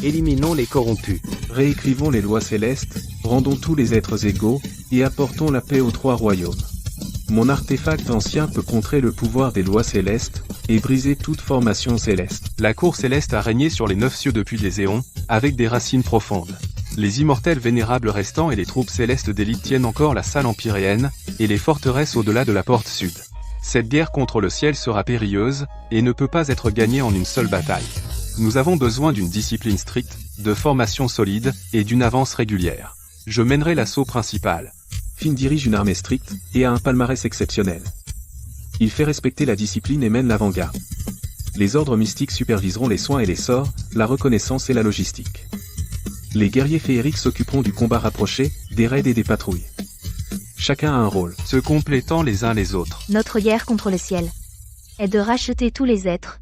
Éliminons les corrompus. Réécrivons les lois célestes, rendons tous les êtres égaux, et apportons la paix aux 3 royaumes. Mon artefact ancien peut contrer le pouvoir des lois célestes, et briser toute formation céleste. La cour céleste a régné sur les 9 cieux depuis des éons, avec des racines profondes. Les immortels vénérables restants et les troupes célestes d'élite tiennent encore la salle empyréenne, et les forteresses au-delà de la porte sud. Cette guerre contre le ciel sera périlleuse, et ne peut pas être gagnée en une seule bataille. Nous avons besoin d'une discipline stricte, de formation solide, et d'une avance régulière. Je mènerai l'assaut principal. Finn dirige une armée stricte, et a un palmarès exceptionnel. Il fait respecter la discipline et mène l'avant-garde. Les ordres mystiques superviseront les soins et les sorts, la reconnaissance et la logistique. Les guerriers féeriques s'occuperont du combat rapproché, des raids et des patrouilles. Chacun a un rôle, se complétant les uns les autres. Notre guerre contre le ciel est de racheter tous les êtres,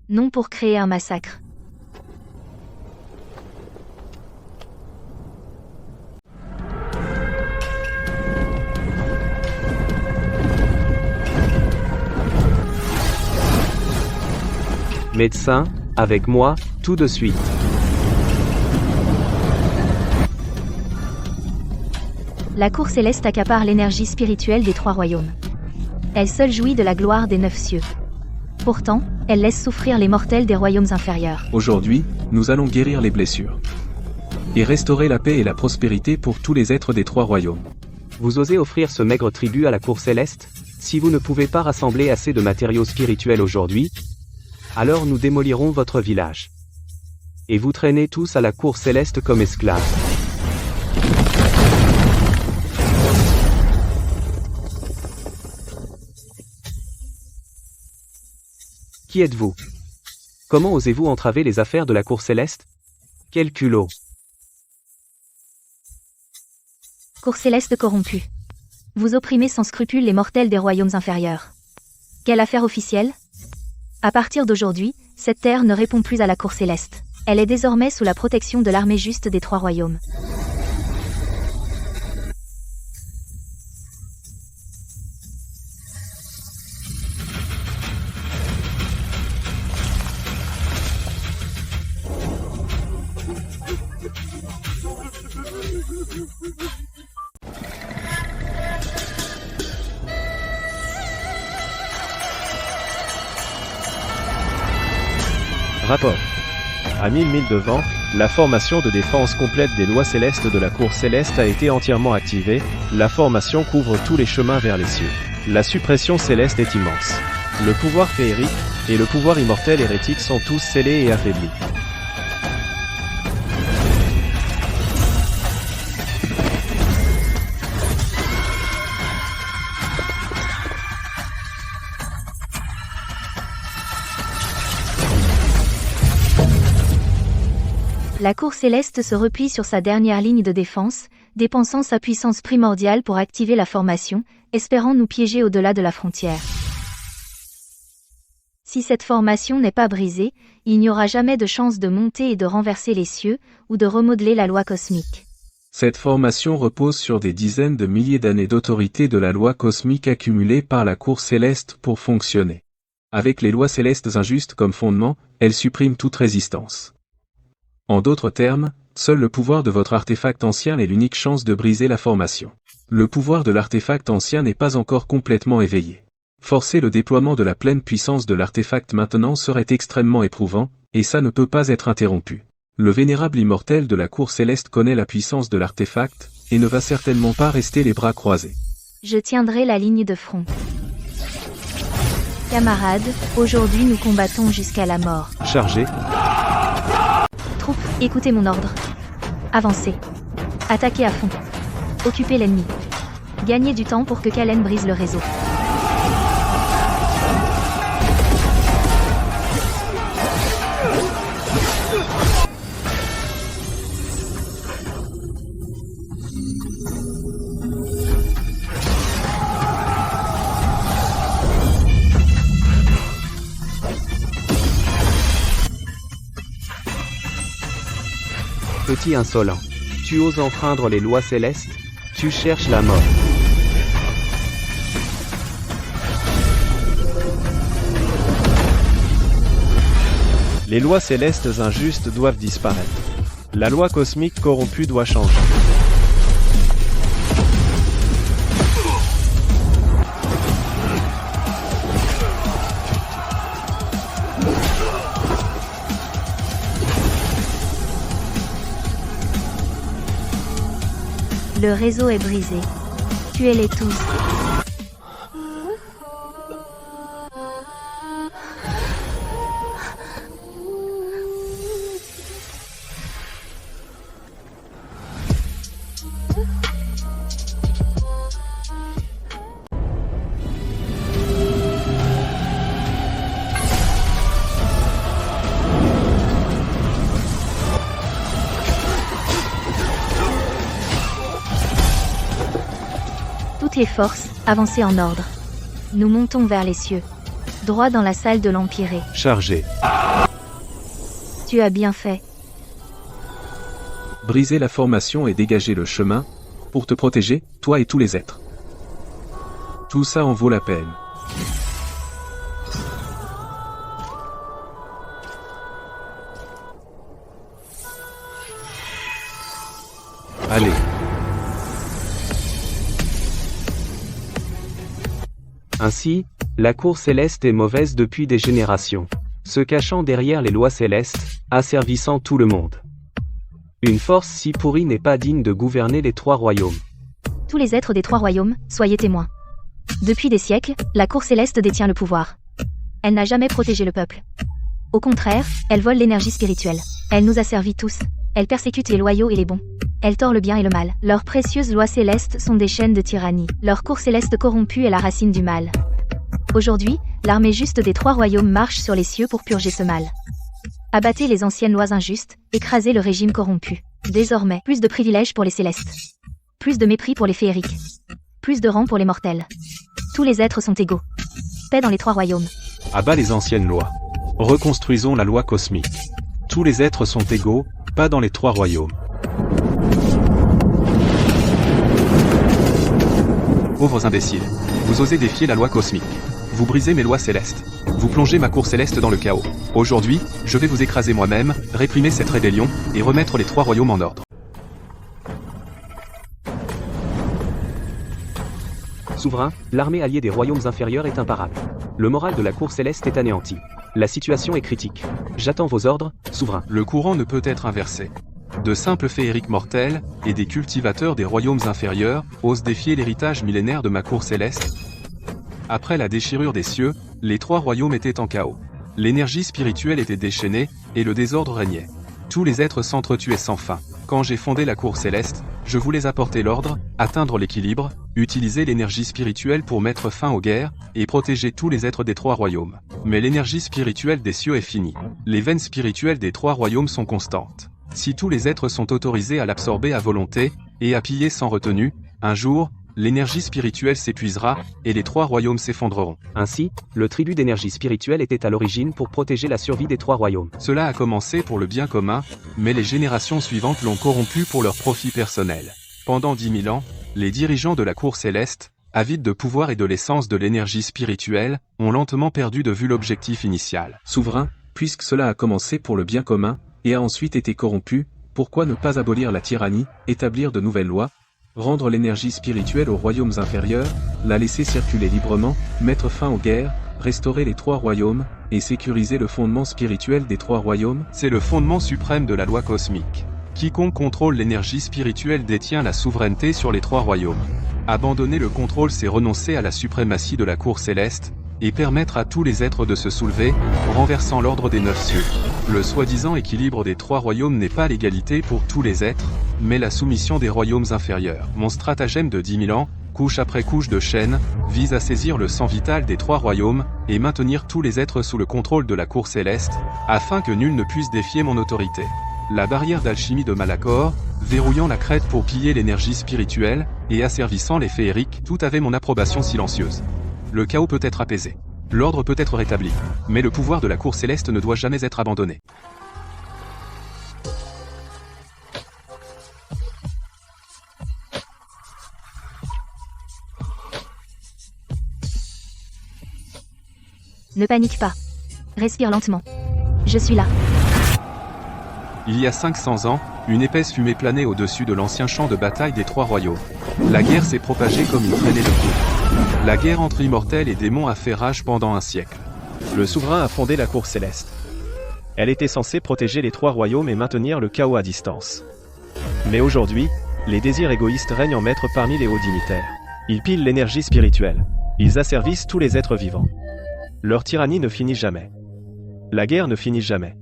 non pour créer un massacre. Médecin, avec moi, tout de suite. La cour céleste accapare l'énergie spirituelle des 3 royaumes. Elle seule jouit de la gloire des 9 cieux. Pourtant, elle laisse souffrir les mortels des royaumes inférieurs. Aujourd'hui, nous allons guérir les blessures. Et restaurer la paix et la prospérité pour tous les êtres des 3 royaumes. Vous osez offrir ce maigre tribut à la cour céleste? Si vous ne pouvez pas rassembler assez de matériaux spirituels aujourd'hui, alors nous démolirons votre village. Et vous traînez tous à la cour céleste comme esclaves. Qui êtes-vous? Comment osez-vous entraver les affaires de la cour céleste? Quel culot! Cour céleste corrompue. Vous opprimez sans scrupule les mortels des royaumes inférieurs. Quelle affaire officielle? À partir d'aujourd'hui, cette terre ne répond plus à la cour céleste. Elle est désormais sous la protection de l'armée juste des 3 royaumes. Rapport. À 1000 milles de vent, la formation de défense complète des lois célestes de la cour céleste a été entièrement activée, la formation couvre tous les chemins vers les cieux. La suppression céleste est immense. Le pouvoir féerique et le pouvoir immortel hérétique sont tous scellés et affaiblis. La cour céleste se replie sur sa dernière ligne de défense, dépensant sa puissance primordiale pour activer la formation, espérant nous piéger au-delà de la frontière. Si cette formation n'est pas brisée, il n'y aura jamais de chance de monter et de renverser les cieux, ou de remodeler la loi cosmique. Cette formation repose sur des dizaines de milliers d'années d'autorité de la loi cosmique accumulée par la cour céleste pour fonctionner. Avec les lois célestes injustes comme fondement, elle supprime toute résistance. En d'autres termes, seul le pouvoir de votre artefact ancien est l'unique chance de briser la formation. Le pouvoir de l'artefact ancien n'est pas encore complètement éveillé. Forcer le déploiement de la pleine puissance de l'artefact maintenant serait extrêmement éprouvant, et ça ne peut pas être interrompu. Le vénérable immortel de la cour céleste connaît la puissance de l'artefact, et ne va certainement pas rester les bras croisés. Je tiendrai la ligne de front. Camarades, aujourd'hui nous combattons jusqu'à la mort. Chargé. Troupes, écoutez mon ordre. Avancez. Attaquez à fond. Occupez l'ennemi. Gagnez du temps pour que Kalen brise le réseau. Petit insolent. Tu oses enfreindre les lois célestes? Tu cherches la mort. Les lois célestes injustes doivent disparaître. La loi cosmique corrompue doit changer. Le réseau est brisé. Tuez-les tous. Toutes les forces, avancez en ordre. Nous montons vers les cieux. Droit dans la salle de l'Empyrée. Chargé. Tu as bien fait. Briser la formation et dégager le chemin, pour te protéger, toi et tous les êtres. Tout ça en vaut la peine. Allez. Ainsi, la cour céleste est mauvaise depuis des générations, se cachant derrière les lois célestes, asservissant tout le monde. Une force si pourrie n'est pas digne de gouverner les 3 royaumes. Tous les êtres des 3 royaumes, soyez témoins. Depuis des siècles, la cour céleste détient le pouvoir. Elle n'a jamais protégé le peuple. Au contraire, elle vole l'énergie spirituelle. Elle nous asservit tous. Elle persécute les loyaux et les bons. Elle tord le bien et le mal. Leurs précieuses lois célestes sont des chaînes de tyrannie. Leur cour céleste corrompue est la racine du mal. Aujourd'hui, l'armée juste des 3 royaumes marche sur les cieux pour purger ce mal. Abattez les anciennes lois injustes, écrasez le régime corrompu. Désormais, plus de privilèges pour les célestes. Plus de mépris pour les féeriques. Plus de rang pour les mortels. Tous les êtres sont égaux. Paix dans les 3 royaumes. À bas les anciennes lois. Reconstruisons la loi cosmique. Tous les êtres sont égaux, pas dans les 3 royaumes. Pauvres imbéciles. Vous osez défier la loi cosmique. Vous brisez mes lois célestes. Vous plongez ma cour céleste dans le chaos. Aujourd'hui, je vais vous écraser moi-même, réprimer cette rébellion, et remettre les 3 royaumes en ordre. Souverain, l'armée alliée des royaumes inférieurs est imparable. Le moral de la cour céleste est anéanti. La situation est critique. J'attends vos ordres, souverain. Le courant ne peut être inversé. De simples féeriques mortels, et des cultivateurs des royaumes inférieurs, osent défier l'héritage millénaire de ma cour céleste. Après la déchirure des cieux, les 3 royaumes étaient en chaos. L'énergie spirituelle était déchaînée, et le désordre régnait. Tous les êtres s'entretuaient sans fin. Quand j'ai fondé la cour céleste, je voulais apporter l'ordre, atteindre l'équilibre, utiliser l'énergie spirituelle pour mettre fin aux guerres, et protéger tous les êtres des 3 royaumes. Mais l'énergie spirituelle des cieux est finie. Les veines spirituelles des 3 royaumes sont constantes. Si tous les êtres sont autorisés à l'absorber à volonté, et à piller sans retenue, un jour, l'énergie spirituelle s'épuisera, et les 3 royaumes s'effondreront. Ainsi, le tribut d'énergie spirituelle était à l'origine pour protéger la survie des 3 royaumes. Cela a commencé pour le bien commun, mais les générations suivantes l'ont corrompu pour leur profit personnel. Pendant 10 000 ans, les dirigeants de la cour céleste, avides de pouvoir et de l'essence de l'énergie spirituelle, ont lentement perdu de vue l'objectif initial. Souverain, puisque cela a commencé pour le bien commun, et a ensuite été corrompu, pourquoi ne pas abolir la tyrannie, établir de nouvelles lois, rendre l'énergie spirituelle aux royaumes inférieurs, la laisser circuler librement, mettre fin aux guerres, restaurer les 3 royaumes, et sécuriser le fondement spirituel des 3 royaumes? C'est le fondement suprême de la loi cosmique. Quiconque contrôle l'énergie spirituelle détient la souveraineté sur les 3 royaumes. Abandonner le contrôle, c'est renoncer à la suprématie de la cour céleste, et permettre à tous les êtres de se soulever, renversant l'ordre des 9 cieux. Le soi-disant équilibre des 3 royaumes n'est pas l'égalité pour tous les êtres, mais la soumission des royaumes inférieurs. Mon stratagème de 10 000 ans, couche après couche de chaînes, vise à saisir le sang vital des 3 royaumes, et maintenir tous les êtres sous le contrôle de la cour céleste, afin que nul ne puisse défier mon autorité. La barrière d'alchimie de Malachor, verrouillant la crête pour piller l'énergie spirituelle, et asservissant les féeriques, tout avait mon approbation silencieuse. Le chaos peut être apaisé. L'ordre peut être rétabli. Mais le pouvoir de la cour céleste ne doit jamais être abandonné. Ne panique pas. Respire lentement. Je suis là. Il y a 500 ans, une épaisse fumée planait au-dessus de l'ancien champ de bataille des 3 royaumes. La guerre s'est propagée comme une traînée de poudre. La guerre entre immortels et démons a fait rage pendant un siècle. Le souverain a fondé la cour céleste. Elle était censée protéger les 3 royaumes et maintenir le chaos à distance. Mais aujourd'hui, les désirs égoïstes règnent en maître parmi les hauts dignitaires. Ils pillent l'énergie spirituelle. Ils asservissent tous les êtres vivants. Leur tyrannie ne finit jamais. La guerre ne finit jamais.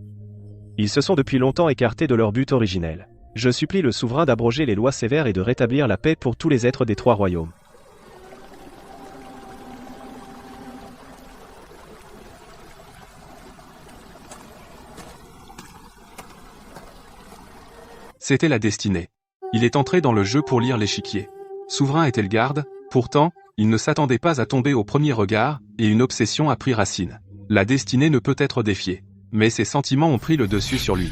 Ils se sont depuis longtemps écartés de leur but originel. Je supplie le souverain d'abroger les lois sévères et de rétablir la paix pour tous les êtres des 3 royaumes. C'était la destinée. Il est entré dans le jeu pour lire l'échiquier. Souverain était le garde, pourtant, il ne s'attendait pas à tomber au premier regard, et une obsession a pris racine. La destinée ne peut être défiée. Mais ses sentiments ont pris le dessus sur lui.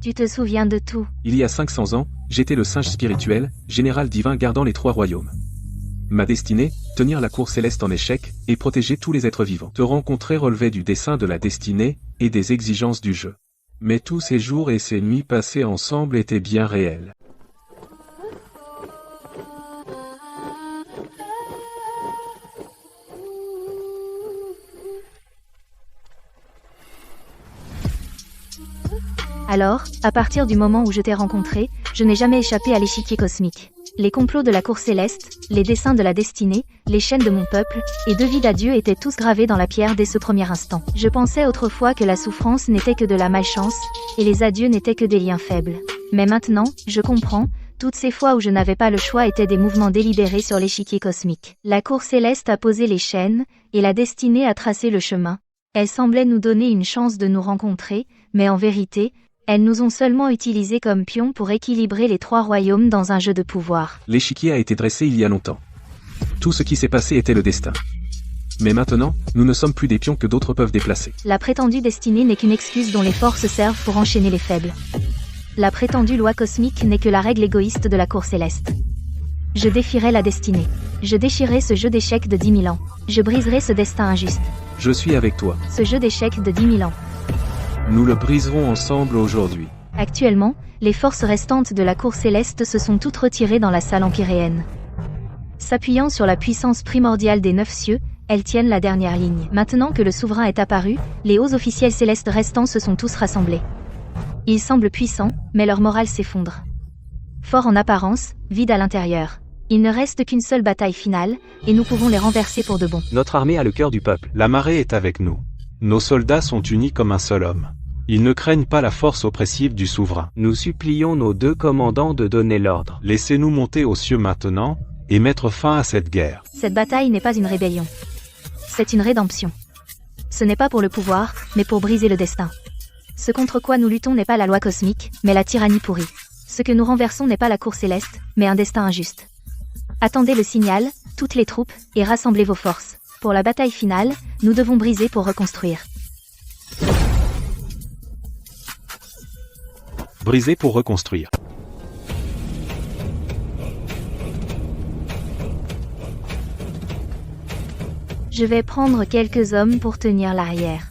Tu te souviens de tout. Il y a 500 ans, j'étais le singe spirituel, général divin gardant les 3 royaumes. Ma destinée, tenir la cour céleste en échec, et protéger tous les êtres vivants. Te rencontrer relevait du dessein de la destinée, et des exigences du jeu. Mais tous ces jours et ces nuits passées ensemble étaient bien réels. Alors, à partir du moment où je t'ai rencontré, je n'ai jamais échappé à l'échiquier cosmique. Les complots de la cour céleste, les dessins de la destinée, les chaînes de mon peuple, et deux vies d'adieu étaient tous gravés dans la pierre dès ce premier instant. Je pensais autrefois que la souffrance n'était que de la malchance, et les adieux n'étaient que des liens faibles. Mais maintenant, je comprends, toutes ces fois où je n'avais pas le choix étaient des mouvements délibérés sur l'échiquier cosmique. La cour céleste a posé les chaînes, et la destinée a tracé le chemin. Elle semblait nous donner une chance de nous rencontrer, mais en vérité, elles nous ont seulement utilisés comme pions pour équilibrer les trois royaumes dans un jeu de pouvoir. L'échiquier a été dressé il y a longtemps. Tout ce qui s'est passé était le destin. Mais maintenant, nous ne sommes plus des pions que d'autres peuvent déplacer. La prétendue destinée n'est qu'une excuse dont les forces servent pour enchaîner les faibles. La prétendue loi cosmique n'est que la règle égoïste de la cour céleste. Je défierai la destinée. Je déchirerai ce jeu d'échecs de 10 000 ans. Je briserai ce destin injuste. Je suis avec toi. Ce jeu d'échecs de 10 000 ans. Nous le briserons ensemble aujourd'hui. Actuellement, les forces restantes de la cour céleste se sont toutes retirées dans la salle empyréenne. S'appuyant sur la puissance primordiale des 9 cieux, elles tiennent la dernière ligne. Maintenant que le souverain est apparu, les hauts officiels célestes restants se sont tous rassemblés. Ils semblent puissants, mais leur morale s'effondre. Forts en apparence, vides à l'intérieur. Il ne reste qu'une seule bataille finale, et nous pouvons les renverser pour de bon. Notre armée a le cœur du peuple. La marée est avec nous. Nos soldats sont unis comme un seul homme. Ils ne craignent pas la force oppressive du souverain. Nous supplions nos deux commandants de donner l'ordre. Laissez-nous monter aux cieux maintenant, et mettre fin à cette guerre. Cette bataille n'est pas une rébellion. C'est une rédemption. Ce n'est pas pour le pouvoir, mais pour briser le destin. Ce contre quoi nous luttons n'est pas la loi cosmique, mais la tyrannie pourrie. Ce que nous renversons n'est pas la cour céleste, mais un destin injuste. Attendez le signal, toutes les troupes, et rassemblez vos forces. Pour la bataille finale, nous devons briser pour reconstruire. Briser pour reconstruire. Je vais prendre quelques hommes pour tenir l'arrière.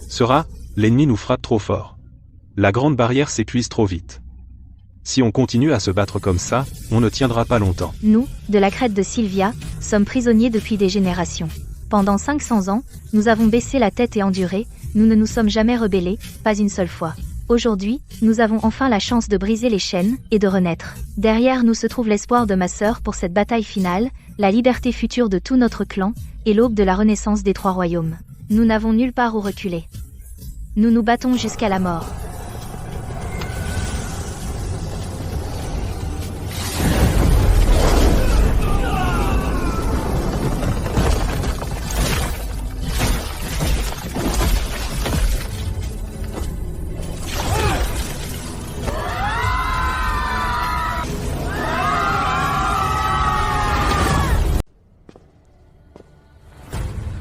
Sera, l'ennemi nous frappe trop fort. La grande barrière s'épuise trop vite. Si on continue à se battre comme ça, on ne tiendra pas longtemps. Nous, de la crête de Sylvia, sommes prisonniers depuis des générations. Pendant 500 ans, nous avons baissé la tête et enduré, nous ne nous sommes jamais rebellés, pas une seule fois. Aujourd'hui, nous avons enfin la chance de briser les chaînes et de renaître. Derrière nous se trouve l'espoir de ma sœur pour cette bataille finale, la liberté future de tout notre clan, et l'aube de la renaissance des trois royaumes. Nous n'avons nulle part où reculer. Nous nous battons jusqu'à la mort.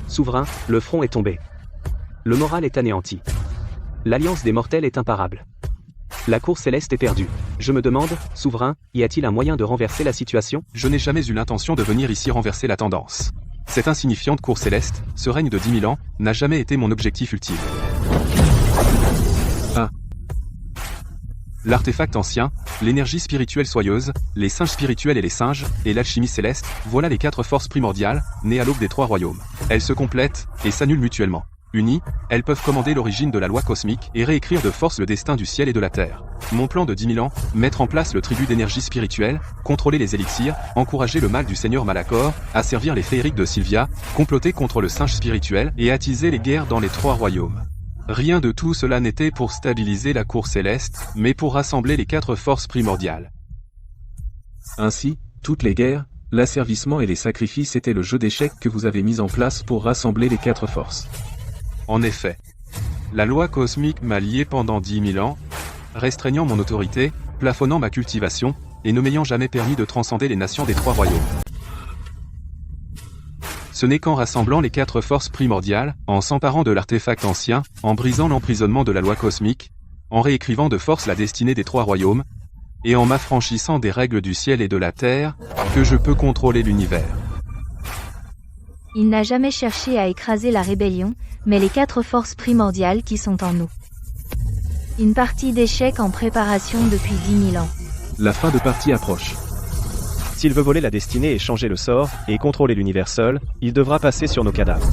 Souverain, le front est tombé. Le moral est anéanti. L'alliance des mortels est imparable. La cour céleste est perdue. Je me demande, souverain, y a-t-il un moyen de renverser la situation? Je n'ai jamais eu l'intention de venir ici renverser la tendance. Cette insignifiante cour céleste, ce règne de 10 000 ans, n'a jamais été mon objectif ultime. Ah. L'artefact ancien, l'énergie spirituelle soyeuse, les singes spirituels et les singes, et l'alchimie céleste, voilà les 4 forces primordiales, nées à l'aube des 3 royaumes. Elles se complètent, et s'annulent mutuellement. Unies, elles peuvent commander l'origine de la loi cosmique et réécrire de force le destin du ciel et de la terre. Mon plan de 10 000 ans, mettre en place le tribut d'énergie spirituelle, contrôler les élixirs, encourager le mal du seigneur Malachor, asservir les féeriques de Sylvia, comploter contre le singe spirituel et attiser les guerres dans les 3 royaumes. Rien de tout cela n'était pour stabiliser la cour céleste, mais pour rassembler les 4 forces primordiales. Ainsi, toutes les guerres, l'asservissement et les sacrifices étaient le jeu d'échecs que vous avez mis en place pour rassembler les 4 forces. En effet, la loi cosmique m'a lié pendant 10 000 ans, restreignant mon autorité, plafonnant ma cultivation, et ne m'ayant jamais permis de transcender les nations des 3 royaumes. Ce n'est qu'en rassemblant les 4 forces primordiales, en s'emparant de l'artefact ancien, en brisant l'emprisonnement de la loi cosmique, en réécrivant de force la destinée des 3 royaumes, et en m'affranchissant des règles du ciel et de la terre, que je peux contrôler l'univers. Il n'a jamais cherché à écraser la rébellion, mais les 4 forces primordiales qui sont en nous. Une partie d'échecs en préparation depuis 10 000 ans. La fin de partie approche. S'il veut voler la destinée et changer le sort, et contrôler l'univers seul, il devra passer sur nos cadavres.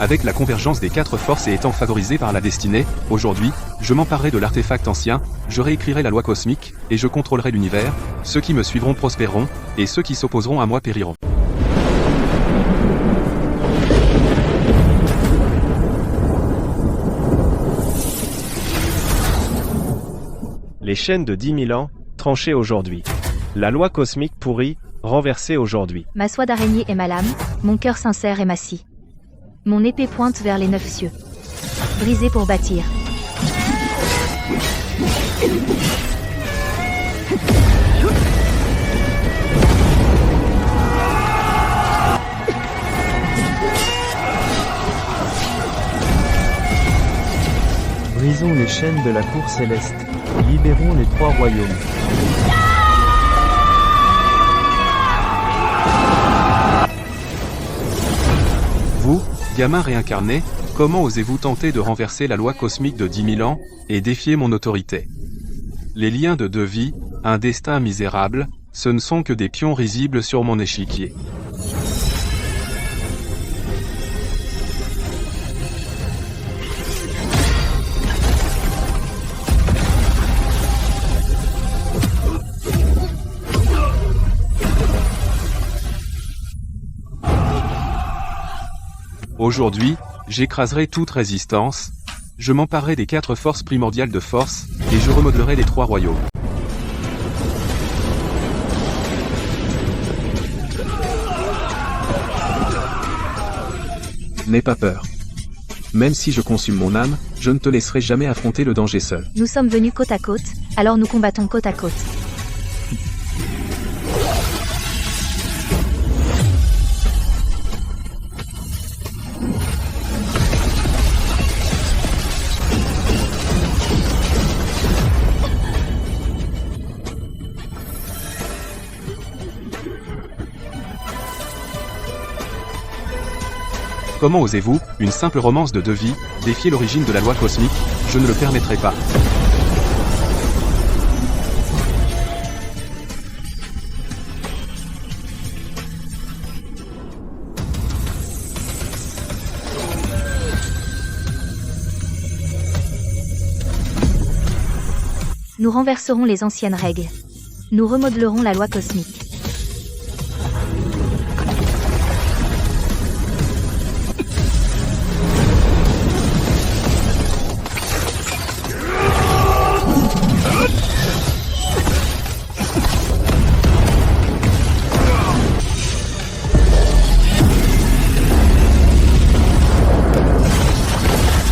Avec la convergence des 4 forces et étant favorisé par la destinée, aujourd'hui, je m'emparerai de l'artefact ancien, je réécrirai la loi cosmique, et je contrôlerai l'univers, ceux qui me suivront prospéreront, et ceux qui s'opposeront à moi périront. Les chaînes de 10 000 ans, tranchées aujourd'hui. La loi cosmique pourrie, renversée aujourd'hui. Ma soie d'araignée est ma lame, mon cœur sincère est ma scie. Mon épée pointe vers les 9 cieux. Brisée pour bâtir. Brisons les chaînes de la cour céleste. Libérons les 3 royaumes. Vous, gamin réincarné, comment osez-vous tenter de renverser la loi cosmique de 10 000 ans, et défier mon autorité? Les liens de 2 vies, un destin misérable, ce ne sont que des pions risibles sur mon échiquier. Aujourd'hui, j'écraserai toute résistance, je m'emparerai des 4 forces primordiales de force, et je remodelerai les 3 royaumes. N'aie pas peur. Même si je consume mon âme, je ne te laisserai jamais affronter le danger seul. Nous sommes venus côte à côte, alors nous combattons côte à côte. Comment osez-vous, une simple romance de 2 vies, défier l'origine de la loi cosmique? Je ne le permettrai pas. Nous renverserons les anciennes règles. Nous remodelerons la loi cosmique.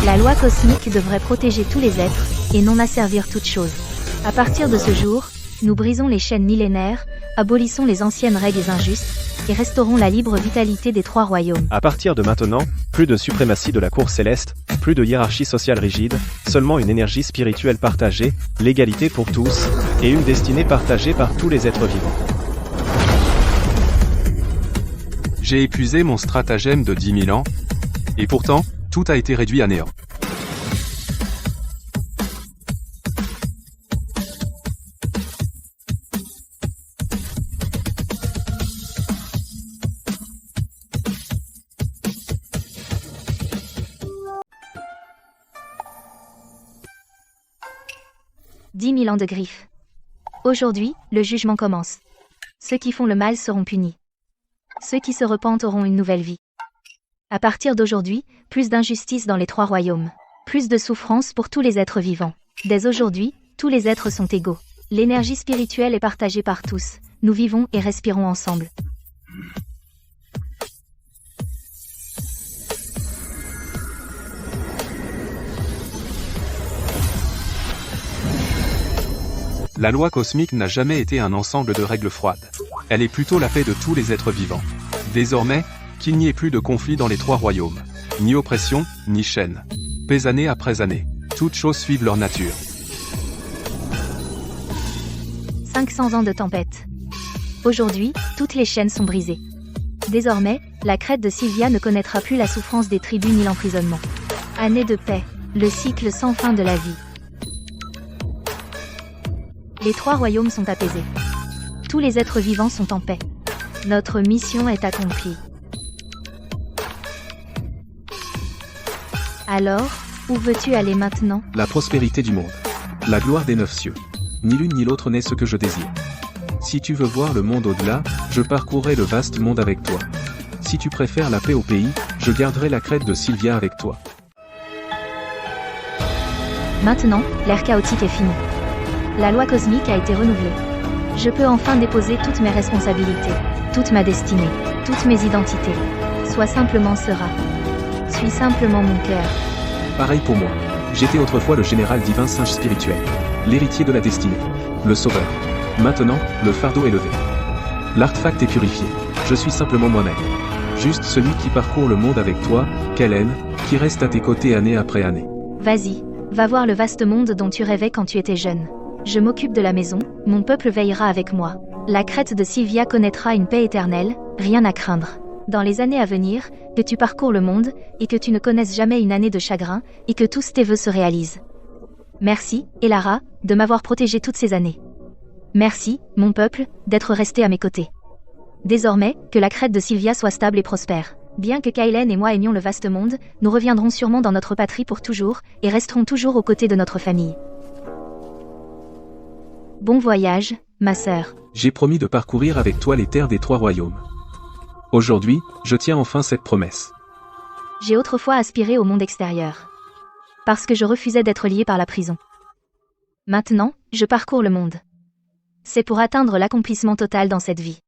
La loi cosmique devrait protéger tous les êtres, et non asservir toute chose. À partir de ce jour, nous brisons les chaînes millénaires, abolissons les anciennes règles injustes, et restaurons la libre vitalité des 3 royaumes. À partir de maintenant, plus de suprématie de la cour céleste, plus de hiérarchie sociale rigide, seulement une énergie spirituelle partagée, l'égalité pour tous, et une destinée partagée par tous les êtres vivants. J'ai épuisé mon stratagème de 10 000 ans, et pourtant, tout a été réduit à néant. « 10 000 ans de griffes. Aujourd'hui, le jugement commence. Ceux qui font le mal seront punis. Ceux qui se repentent auront une nouvelle vie. À partir d'aujourd'hui, plus d'injustice dans les 3 royaumes. Plus de souffrance pour tous les êtres vivants. Dès aujourd'hui, tous les êtres sont égaux. L'énergie spirituelle est partagée par tous. Nous vivons et respirons ensemble. La loi cosmique n'a jamais été un ensemble de règles froides. Elle est plutôt la paix de tous les êtres vivants. Désormais, qu'il n'y ait plus de conflit dans les 3 royaumes. Ni oppression, ni chaîne. Paix année après année. Toutes choses suivent leur nature. 500 ans de tempête. Aujourd'hui, toutes les chaînes sont brisées. Désormais, la crête de Sylvia ne connaîtra plus la souffrance des tribus ni l'emprisonnement. Année de paix. Le cycle sans fin de la vie. Les 3 royaumes sont apaisés. Tous les êtres vivants sont en paix. Notre mission est accomplie. Alors, où veux-tu aller maintenant? La prospérité du monde. La gloire des 9 cieux. Ni l'une ni l'autre n'est ce que je désire. Si tu veux voir le monde au-delà, je parcourrai le vaste monde avec toi. Si tu préfères la paix au pays, je garderai la crête de Sylvia avec toi. Maintenant, l'ère chaotique est finie. La loi cosmique a été renouvelée. Je peux enfin déposer toutes mes responsabilités, toute ma destinée, toutes mes identités. Sois simplement Sera. Suis simplement mon cœur. Pareil pour moi. J'étais autrefois le général divin singe spirituel. L'héritier de la destinée. Le sauveur. Maintenant, le fardeau est levé. L'artefact est purifié. Je suis simplement moi-même. Juste celui qui parcourt le monde avec toi, Kellen, qui reste à tes côtés année après année. Vas-y, va voir le vaste monde dont tu rêvais quand tu étais jeune. Je m'occupe de la maison, mon peuple veillera avec moi. La crête de Sylvia connaîtra une paix éternelle, rien à craindre. Dans les années à venir, que tu parcours le monde, et que tu ne connaisses jamais une année de chagrin, et que tous tes vœux se réalisent. Merci, Elara, de m'avoir protégé toutes ces années. Merci, mon peuple, d'être resté à mes côtés. Désormais, que la crête de Sylvia soit stable et prospère. Bien que Kailen et moi aimions le vaste monde, nous reviendrons sûrement dans notre patrie pour toujours, et resterons toujours aux côtés de notre famille. Bon voyage, ma sœur. J'ai promis de parcourir avec toi les terres des 3 royaumes. Aujourd'hui, je tiens enfin cette promesse. J'ai autrefois aspiré au monde extérieur. Parce que je refusais d'être lié par la prison. Maintenant, je parcours le monde. C'est pour atteindre l'accomplissement total dans cette vie.